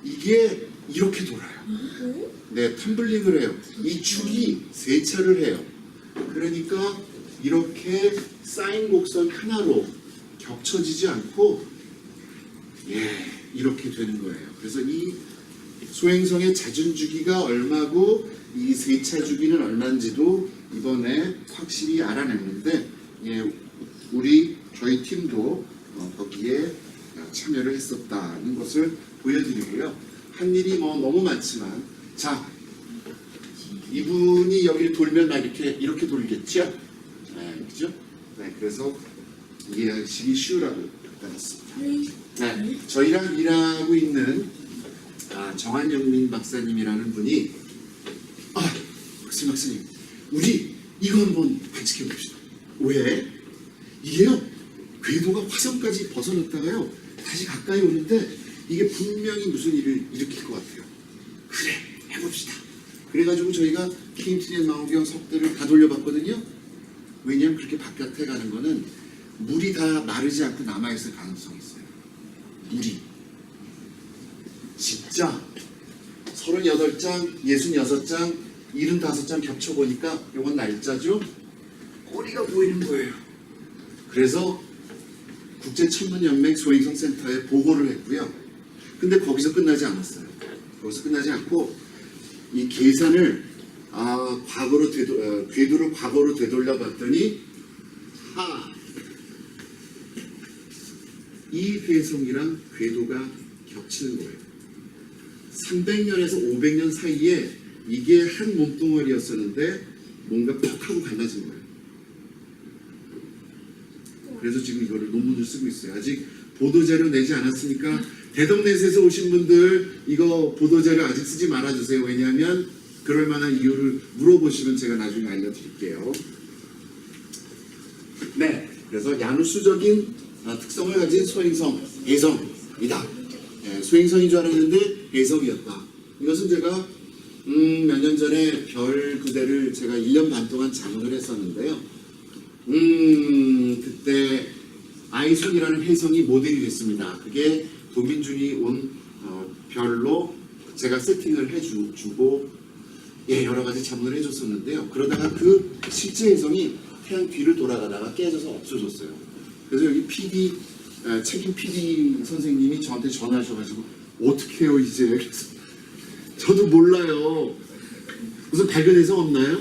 이게 이렇게 돌아요. 네, 텀블링을 해요. 이 축이 세차를 해요. 그러니까 이렇게 쌓인 곡선 하나로 겹쳐지지 않고 이렇게 되는 거예요. 그래서 이 소행성의 자전 주기가 얼마고 이 세차 주기는 얼마인지도 이번에 확실히 알아냈는데 저희 팀도 거기에 참여를 했었다는 것을 보여드리고요. 한 일이 뭐 너무 많지만 자, 이분이 여기를 돌면 막 이렇게 돌겠죠? 네, 그죠? 네, 그래서 이해하시기 쉬우라고 나눴습니다. 네, 저희랑 일하고 있는 정한영민 박사님이라는 분이 박사님, 우리 이거 한번 관측해 봅시다. 왜? 이게요, 궤도가 화성까지 벗어났다가요 다시 가까이 오는데 이게 분명히 무슨 일을 일으킬 것 같아요. 그래, 해봅시다. 그래가지고 저희가 KMTN 망원경 석대를 다 돌려봤거든요. 왜냐하면 그렇게 바깥에 가는 거는 물이 다 마르지 않고 남아있을 가능성이 있어요. 물이 진짜 38장, 66장, 75장 겹쳐보니까 이건 날짜죠. 꼬리가 보이는 거예요. 그래서 국제천문연맹 소행성 센터에 보고를 했고요. 근데 거기서 끝나지 않았어요. 거기서 끝나지 않고 이 계산을 궤도를 과거로 되돌려 봤더니 이 회성이랑 궤도가 겹치는 거예요. 300년에서 500년 사이에 이게 한 몸뚱아리였었는데 뭔가 퍽 하고 갈라진 거예요. 그래서 지금 이거를 논문을 쓰고 있어요. 아직 보도자료 내지 않았으니까 대덕넷에서 오신 분들 이거 보도자료 아직 쓰지 말아주세요. 왜냐하면 그럴 만한 이유를 물어보시면 제가 나중에 알려드릴게요. 네, 그래서 야누스적인 특성을 가진 소행성, 해성이다. 네, 소행성인 줄 알았는데 해성이었다. 이것은 제가 몇 년 전에 별 그대를 제가 1년 반 동안 자문을 했었는데요. 그때 아이손이라는 해성이 모델이 됐습니다. 그게 도민준이 온 별로 제가 세팅을 해주고 여러 가지 자문을 해줬었는데요. 그러다가 그 실제 해성이 태양 뒤를 돌아가다가 깨져서 없어졌어요. 그래서 여기 책임 PD 선생님이 저한테 전화하셔가지고 어떻게 해요 이제? 그래서 저도 몰라요. 무슨 발견 해성 없나요?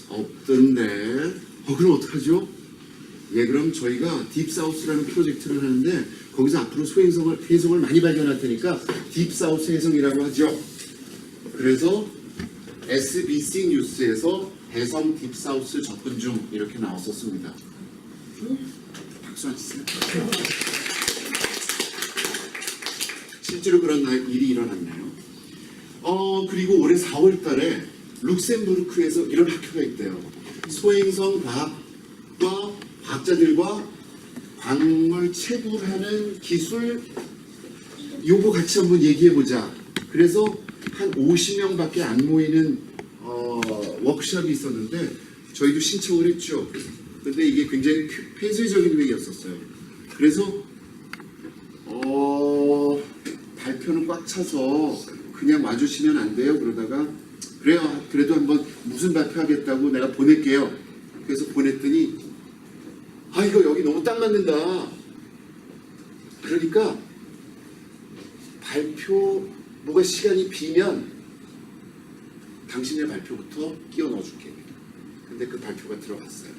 없던데. 그럼 어떡하죠? 그럼 저희가 딥사우스라는 프로젝트를 하는데 거기서 앞으로 해성을 많이 발견할 테니까 딥사우스 해성이라고 하죠. 그래서 SBC 뉴스에서 해성 딥사우스 접근 중 이렇게 나왔었습니다. 박수 안 치세요? 실제로 그런 일이 일어났나요? 그리고 올해 4월 달에 룩셈부르크에서 이런 학교가 있대요. 소행성 과학자들과 광물 채굴하는 기술 요거 같이 한번 얘기해보자. 그래서 한 50명밖에 안 모이는 워크숍이 있었는데 저희도 신청을 했죠. 근데 이게 굉장히 폐쇄적인 회의였었어요. 그래서 발표는 꽉 차서 그냥 와주시면 안 돼요. 그러다가 그래요. 그래도 한번 무슨 발표하겠다고 내가 보낼게요. 그래서 보냈더니 이거 여기 너무 딱 맞는다. 그러니까 뭐가 시간이 비면 당신의 발표부터 끼워 넣어줄게. 근데 그 발표가 들어갔어요.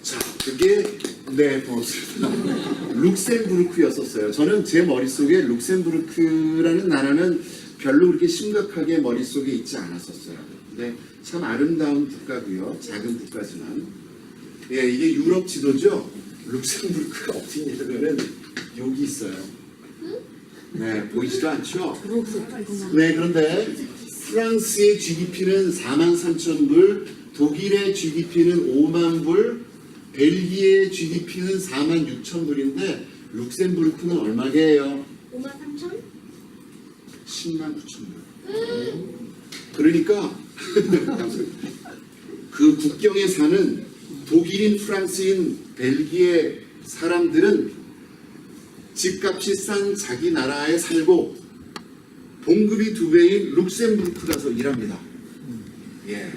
자, 그게 네, 고맙습니다. 룩셈부르크였었어요. 저는 제 머릿속에 룩셈부르크라는 나라는 별로 그렇게 심각하게 머릿속에 있지 않았었어요. 근데 참 아름다운 국가고요. 작은 국가지만. 예, 이게 유럽 지도죠. 룩셈부르크가 어디 있냐면은 여기 있어요. 네, 보이지도 않죠? 네, 그런데 프랑스의 GDP는 43,000불, 독일의 GDP는 5만 불, 벨기에의 GDP는 46,000불인데 룩셈부르크는 얼마게요? 53,000? 10만 9천 불. 그러니까 그 국경에 사는 독일인, 프랑스인, 벨기에 사람들은 집값이 싼 자기 나라에 살고 봉급이 2배인 룩셈부르크 가서 일합니다. 예.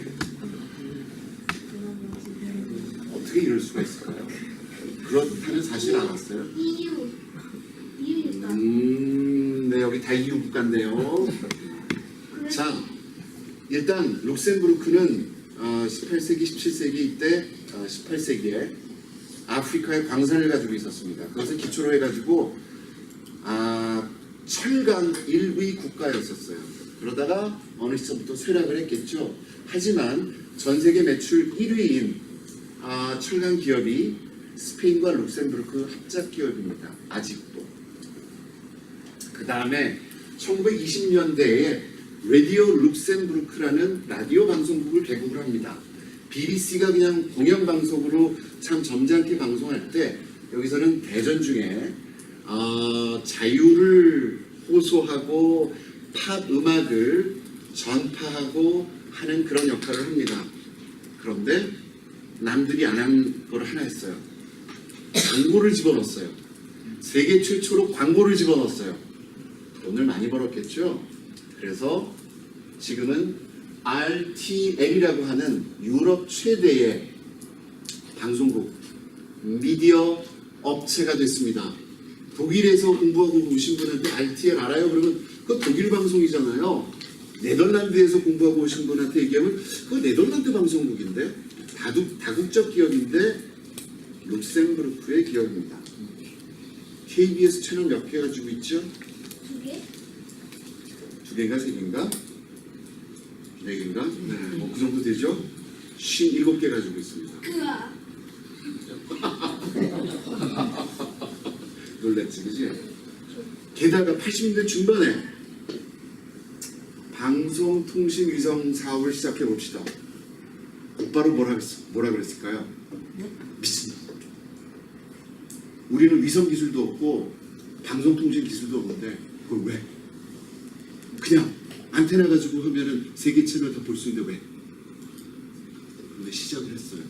어떻게 이럴 수가 있을까요? 그렇다는 사실 알았어요? 이유니까. 네, 여기 다 EU 국가인데요. 자, 일단 룩셈부르크는 18세기, 17세기 이때 18세기에 아프리카의 광산을 가지고 있었습니다. 그것을 기초로 해가지고 철강 1위 국가였었어요. 그러다가 어느 시점부터 쇠락을 했겠죠. 하지만 전 세계 매출 1위인 철강 기업이 스페인과 룩셈부르크 합작 기업입니다. 아직도. 그 다음에 1920년대에 라디오 룩셈부르크라는 라디오 방송국을 개국을 합니다. BBC가 그냥 공영방송으로 참 점잖게 방송할 때 여기서는 대전 중에 자유를 호소하고 팝 음악을 전파하고 하는 그런 역할을 합니다. 그런데 남들이 안 한 걸 하나 했어요. 광고를 집어넣었어요. 세계 최초로 광고를 집어넣었어요. 돈을 많이 벌었겠죠. 그래서 지금은 RTL이라고 하는 유럽 최대의 방송국 미디어 업체가 됐습니다. 독일에서 공부하고 오신 분한테 RTL 알아요? 그러면 그거 독일 방송이잖아요. 네덜란드에서 공부하고 오신 분한테 얘기하면 그거 네덜란드 방송국인데 다국적 기업인데 룩셈부르크의 기업입니다. KBS 채널 몇 개 가지고 있죠? 2개? 2개인가 3개인가? 4개인가? 네, 그 정도 되죠? 57개 가지고 있습니다. 그아. 놀랬지, 그지? 게다가 80년대 중반에 방송통신위성 사업을 시작해 봅시다. 곧바로 뭐라 그랬을까요? 미친. 우리는 위성 기술도 없고 방송통신 기술도 없는데 그걸 왜? 그냥 안테나 가지고 하면은 세계 채널 다 볼 수 있는데 왜? 근데 시작을 했어요.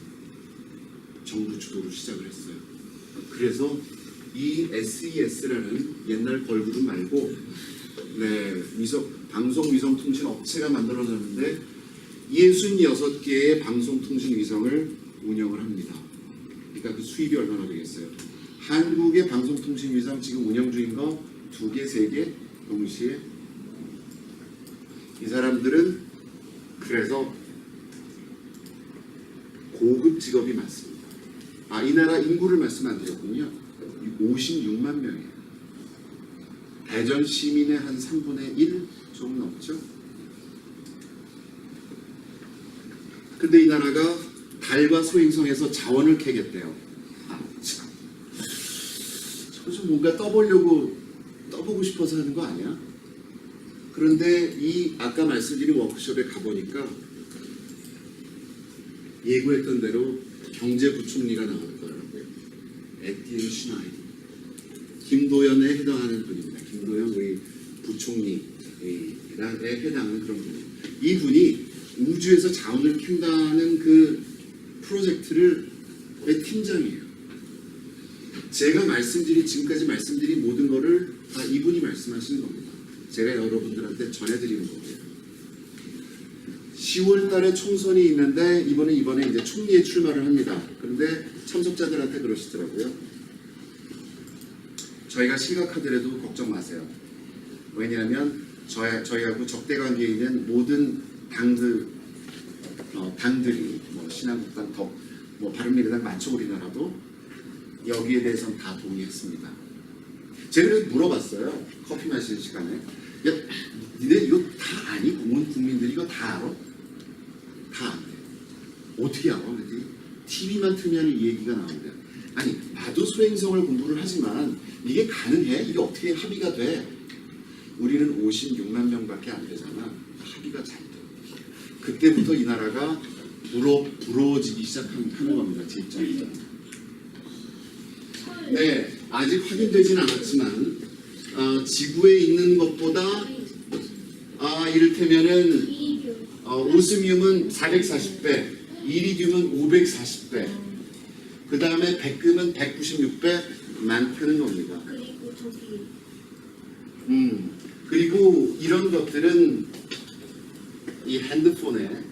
정부 주도로 시작을 했어요. 그래서 이 SES라는 옛날 걸그룹 말고 방송 위성 통신 업체가 만들어졌는데 66개의 방송 통신 위성을 운영을 합니다. 그러니까 그 수입이 얼마나 되겠어요? 한국의 방송 통신 위성 지금 운영 중인 거 2개, 3개 동시에. 이 사람들은 그래서 고급 직업이 많습니다. 이 나라 인구를 말씀 안 드렸군요. 56만 명이에요. 대전 시민의 한 3분의 1 조금 넘죠. 근데 이 나라가 달과 소행성에서 자원을 캐겠대요. 참. 좀 뭔가 떠보고 싶어서 하는 거 아니야? 그런데 이 아까 말씀드린 워크숍에 가보니까 예고했던 대로 경제부총리가 나올 거라고요. 에티엔 슈나이더. 김도연에 해당하는 분입니다. 김도연 우리 부총리에 해당하는 그런 분이에요. 이 분이 우주에서 자원을 캔다는 그 프로젝트를 의 팀장이에요. 제가 지금까지 말씀드린 모든 거를 다 이분이 말씀하시는 겁니다. 제가 여러분들한테 전해드리는 거예요. 10월 달에 총선이 있는데 이번에 이제 총리에 출마를 합니다. 그런데 참석자들한테 그러시더라고요. 저희가 심각하더라도 걱정 마세요. 왜냐하면 저희하고 적대 관계에 있는 모든 당들이 뭐 신한국당, 바른미래당 많죠 우리나라도 여기에 대해서는 다 동의했습니다. 제가 물어봤어요. 커피 마시는 시간에. 야, 니네 이거 다 아니? 온 국민들이 이거 다 알아? 다 안 돼. 어떻게 알아? 그랬더니 TV만 틀면 이 얘기가 나오는데, 아니 나도 소행성을 공부를 하지만 이게 가능해? 이게 어떻게 합의가 돼? 우리는 56만 명밖에 안 되잖아. 합의가 잘 돼. 그때부터 이 나라가 부러워지기 시작하는 겁니다. 제 입장에서. 네, 아직 확인되진 않았지만 지구에 있는 것보다 이를테면은 오스뮴은 440배, 이리듐은 540배, 그 다음에 백금은 196배 많다는 겁니다. 그리고 저기 그리고 이런 것들은 이 핸드폰에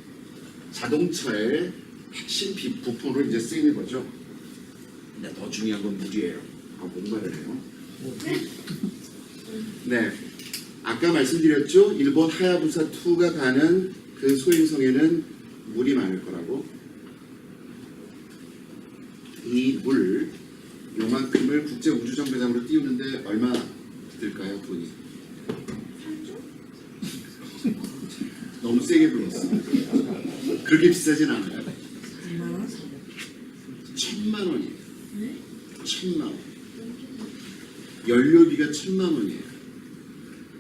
자동차의 핵심 부품으로 이제 쓰이는 거죠. 근데 더 중요한 건 물이에요. 뭔 말을 해요? 네, 아까 말씀드렸죠. 일본 하야부사 2가 가는 그 소행성에는 물이 많을 거라고. 이 물 요만큼을 국제 우주정거장으로 띄우는데 얼마 들까요, 돈이? 3조? 너무 세게 불렀어. 그렇게 비싸진 않아요. 1,000만 원이에요. 1,000만 원. 연료비가 1,000만 원이에요.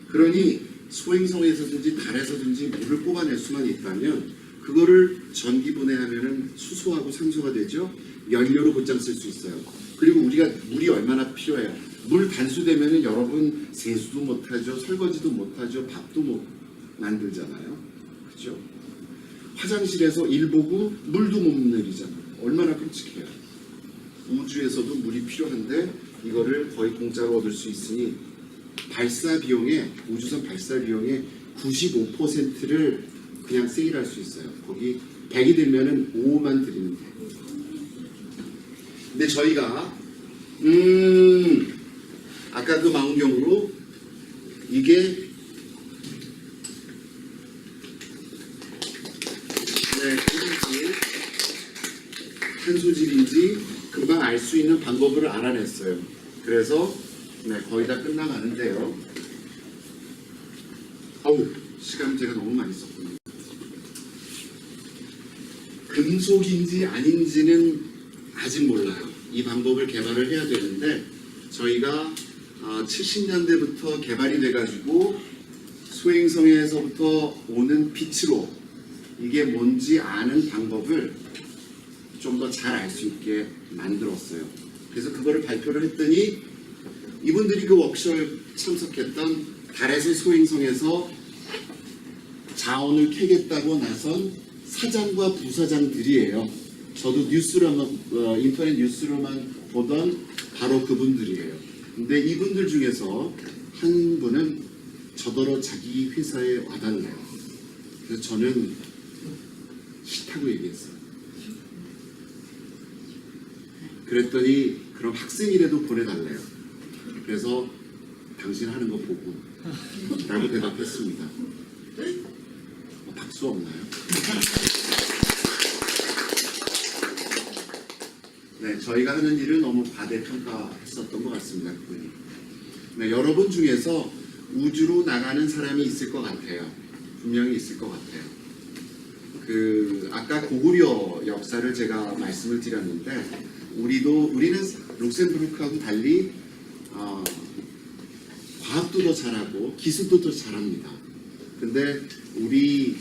그러니 소행성에서든지 달에서든지 물을 뽑아낼 수만 있다면 그거를 전기 분해하면은 수소하고 산소가 되죠. 연료로 곧장 쓸 수 있어요. 그리고 우리가 물이 얼마나 필요해요. 물 단수되면은 여러분 세수도 못하죠, 설거지도 못하죠, 밥도 못 만들잖아요. 그죠? 화장실에서 일 보고 물도 못 내리잖아요. 얼마나 끔찍해요. 우주에서도 물이 필요한데 이거를 거의 공짜로 얻을 수 있으니 발사 비용의 우주선 발사 비용의 95%를 그냥 세일할 수 있어요. 거기 100이 되면은 5만 드리면 돼요. 근데 저희가 아까 그 망원경으로 이게 물인지 탄소질인지 금방 알 수 있는 방법을 알아냈어요. 그래서 거의 다 끝나가는데요. 시간 제가 너무 많이 썼군요. 금속인지 아닌지는 아직 몰라요. 이 방법을 개발을 해야 되는데 저희가 70년대부터 개발이 돼가지고 소행성에서부터 오는 빛으로 이게 뭔지 아는 방법을 좀 더 잘 알 수 있게 만들었어요. 그래서 그거를 발표를 했더니 이분들이 그 워크숍에 참석했던 달에서 소행성에서 자원을 캐겠다고 나선 사장과 부사장들이에요. 저도 뉴스로만 인터넷 뉴스로만 보던 바로 그분들이에요. 근데 이분들 중에서 한 분은 저더러 자기 회사에 와달래요. 그래서 저는 싫다고 얘기했어요. 그랬더니 그럼 학생이라도 보내달래요. 그래서 당신 하는 거 보고 라고 대답했습니다. 박수 없나요? 네, 저희가 하는 일을 너무 과대평가했었던 것 같습니다. 그분이. 네, 여러분 중에서 우주로 나가는 사람이 있을 것 같아요. 분명히 있을 것 같아요. 아까 고구려 역사를 제가 말씀을 드렸는데 우리는 룩셈부르크하고 달리 과학도 더 잘하고 기술도 더 잘합니다. 근데 우리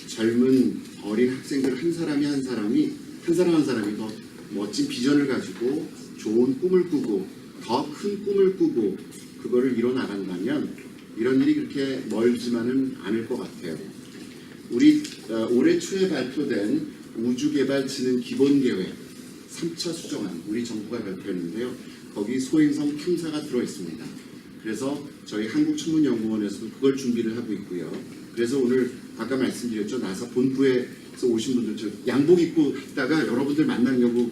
젊은 어린 학생들 한 사람 한 사람이 더 멋진 비전을 가지고 좋은 꿈을 꾸고 더 큰 꿈을 꾸고 그거를 이뤄 나간다면 이런 일이 그렇게 멀지만은 않을 것 같아요. 우리 올해 초에 발표된 우주개발진흥 기본계획 3차 수정안 우리 정부가 발표했는데요. 거기 소행성 탐사가 들어있습니다. 그래서 저희 한국천문연구원에서도 그걸 준비를 하고 있고요. 그래서 오늘 아까 말씀드렸죠. 나사 본부에서 오신 분들 저 양복 입고 있다가 여러분들 만나려고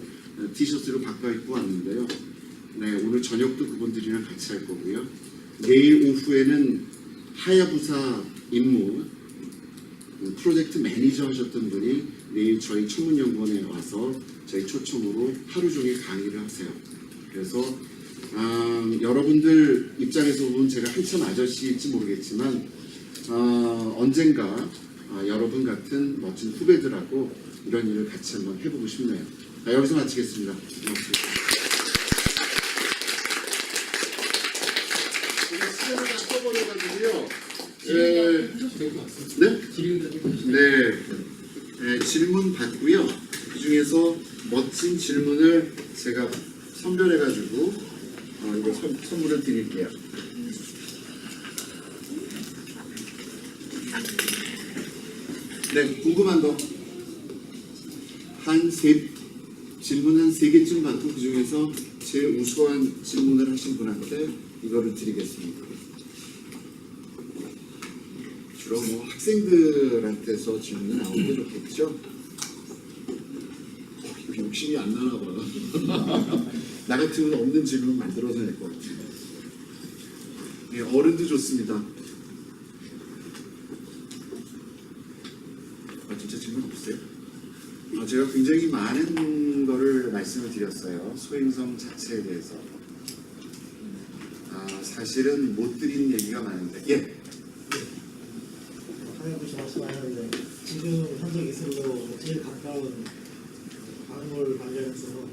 티셔츠로 바꿔 입고 왔는데요. 네, 오늘 저녁도 그분들이랑 같이 할 거고요. 내일 오후에는 하야부사 임무 프로젝트 매니저 하셨던 분이 내일 저희 천문연구원에 와서 저희 초청으로 하루 종일 강의를 하세요. 그래서 여러분들 입장에서 보면 제가 한참 아저씨일지 모르겠지만 언젠가 여러분 같은 멋진 후배들하고 이런 일을 같이 한번 해보고 싶네요. 여기서 마치겠습니다. 고맙습니다. 제가 시간을 다 써버려가지고요. 네, 질문 받고요. 그 중에서 멋진 질문을 제가 선별해가지고 이거 선물을 드릴게요. 네, 궁금한 거 질문 한 3개쯤 받고 그 중에서 제일 우수한 질문을 하신 분한테 이거를 드리겠습니다. 주로 뭐 학생들한테서 질문이 나오는 게 좋겠죠? 욕심이 안 나나 봐. 나 같으면 없는 질문 만들어서 낼 것 같아요. 네, 어른도 좋습니다. 진짜 질문 없어요? 제가 굉장히 많은 거를 말씀을 드렸어요. 소행성 자체에 대해서. 사실은 못 드리는 얘기가 많은데. 예. 하나님께서 말씀하셨는데 지금 현재 기술로 제일 가까운 광물 관련해서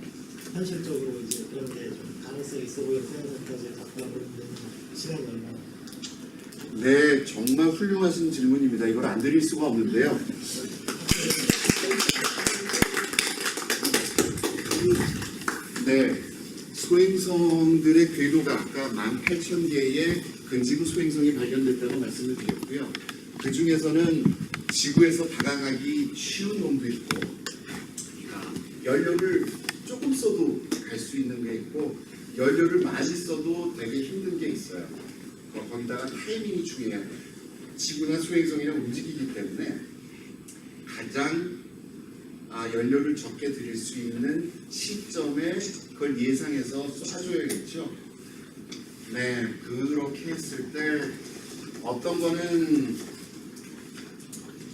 현실적으로 이제 그런 게 좀 가능성이 있어 보이는 소행성까지 가까워지는 시간이 얼마나? 네, 정말 훌륭하신 질문입니다. 이걸 안 드릴 수가 없는데요. 네, 소행성들의 궤도가 아까 18,000개의 근지구 소행성이 발견됐다고 말씀을 드렸고요. 그 중에서는 지구에서 다가가기 쉬운 놈도 있고, 연료를 조금 써도 갈 수 있는 게 있고, 연료를 많이 써도 되게 힘든 게 있어요. 거기다가 타이밍이 중요해요. 지구나 소행성이랑 움직이기 때문에 가장 연료를 적게 들일 수 있는 시점에 그걸 예상해서 쏴줘야겠죠. 네, 그렇게 했을 때 어떤 거는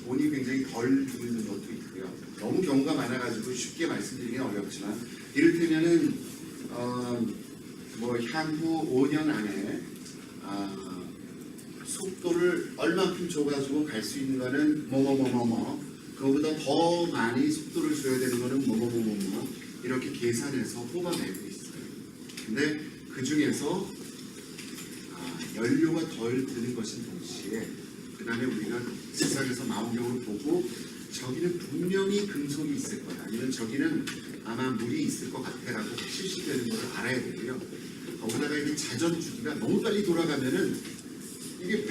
돈이 굉장히 덜 드는 것도 있고요. 너무 경우가 많아가지고 쉽게 말씀드리기는 어렵지만 이를테면은 뭐 향후 5년 안에 속도를 얼마큼 줘가지고 갈 수 있는 거는 그거보다 더 많이 속도를 줘야 되는 거는 이렇게 계산해서 뽑아내고 있어요. 근데 그 중에서 연료가 덜 드는 것인 동시에 그 다음에 우리가 세상에서 망원경으로 보고 저기는 분명히 금속이 있을 거다, 아니면 저기는 아마 물이 있을 것 같아라고 실시되는 것을 알아야 되고요. 거기다가 이게 자전 주기가 너무 빨리 돌아가면은 이게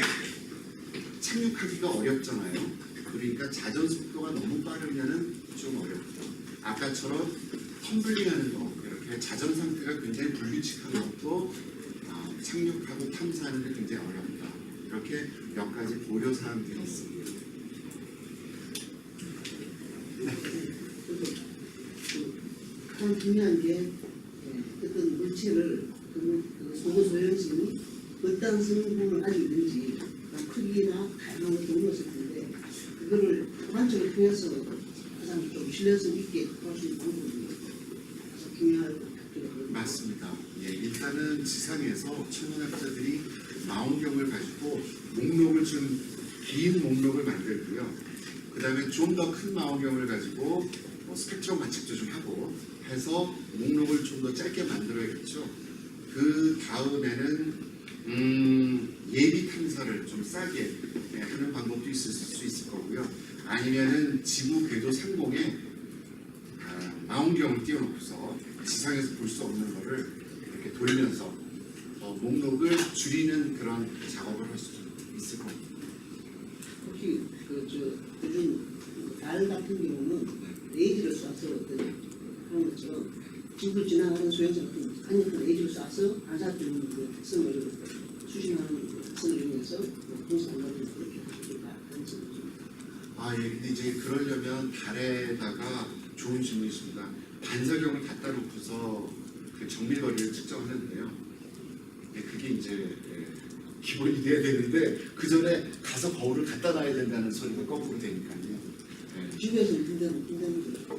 착륙하기가 어렵잖아요. 그러니까 자전 속도가 너무 빠르면은 좀 어렵죠. 아까처럼 텀블링하는 거, 이렇게 자전 상태가 굉장히 불규칙한 것도 착륙하고 탐사하는 게 굉장히 어렵다. 이렇게 몇 가지 고려 사항들이 있습니다. 가장 중요한 게 어떤 물체를 소고 소형성이 어떤 성분을 가지고 있는지 크기나 다양한 것도 물었을 텐데 그거를 관측을 통해서 가장 좀 신뢰성 있게 할 수 있는 방법이 가장 중요하다고 생각합니다. 맞습니다. 예, 일단은 지상에서 천문학자들이 망원경을 가지고 목록을 좀 긴 목록을 만들고요. 그 다음에 좀 더 큰 망원경을 가지고 스펙트럼 관측도 좀 하고 해서 목록을 좀 더 짧게 만들어야겠죠. 그 다음에는 예비 탐사를 좀 싸게 하는 방법도 있을 수 있을 거고요. 아니면은 지구 궤도 상공에 망원경을 띄워놓고서 지상에서 볼 수 없는 거를 이렇게 돌면서 목록을 줄이는 그런 작업을 할 수 있을 겁니다. 혹시 요즘 달 같은 경우는 레이저를 쏴서 그런 것처럼 지구 지나가는 소형성 같은 강력한 레이저를 쏴서 반사되는 그 특성을 수신하는 특성을 이용해서 분석을 하는 그렇게 하시기가 가능성이죠. 예, 근데 이제 그러려면 달에다가 좋은 질문이십니다. 반사경을 갖다 놓고서 그 정밀거리를 측정하는데요. 그게 이제 기본이 돼야 되는데 그 전에 가서 거울을 갖다 놔야 된다는 소리가 거꾸로 되니까요. 지구에서는 힘든 거죠.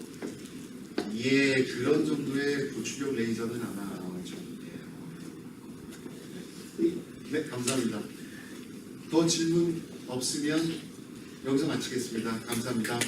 예, 그런 정도의 고출력 레이저는 아마 감사합니다. 더 질문 없으면 여기서 마치겠습니다. 감사합니다.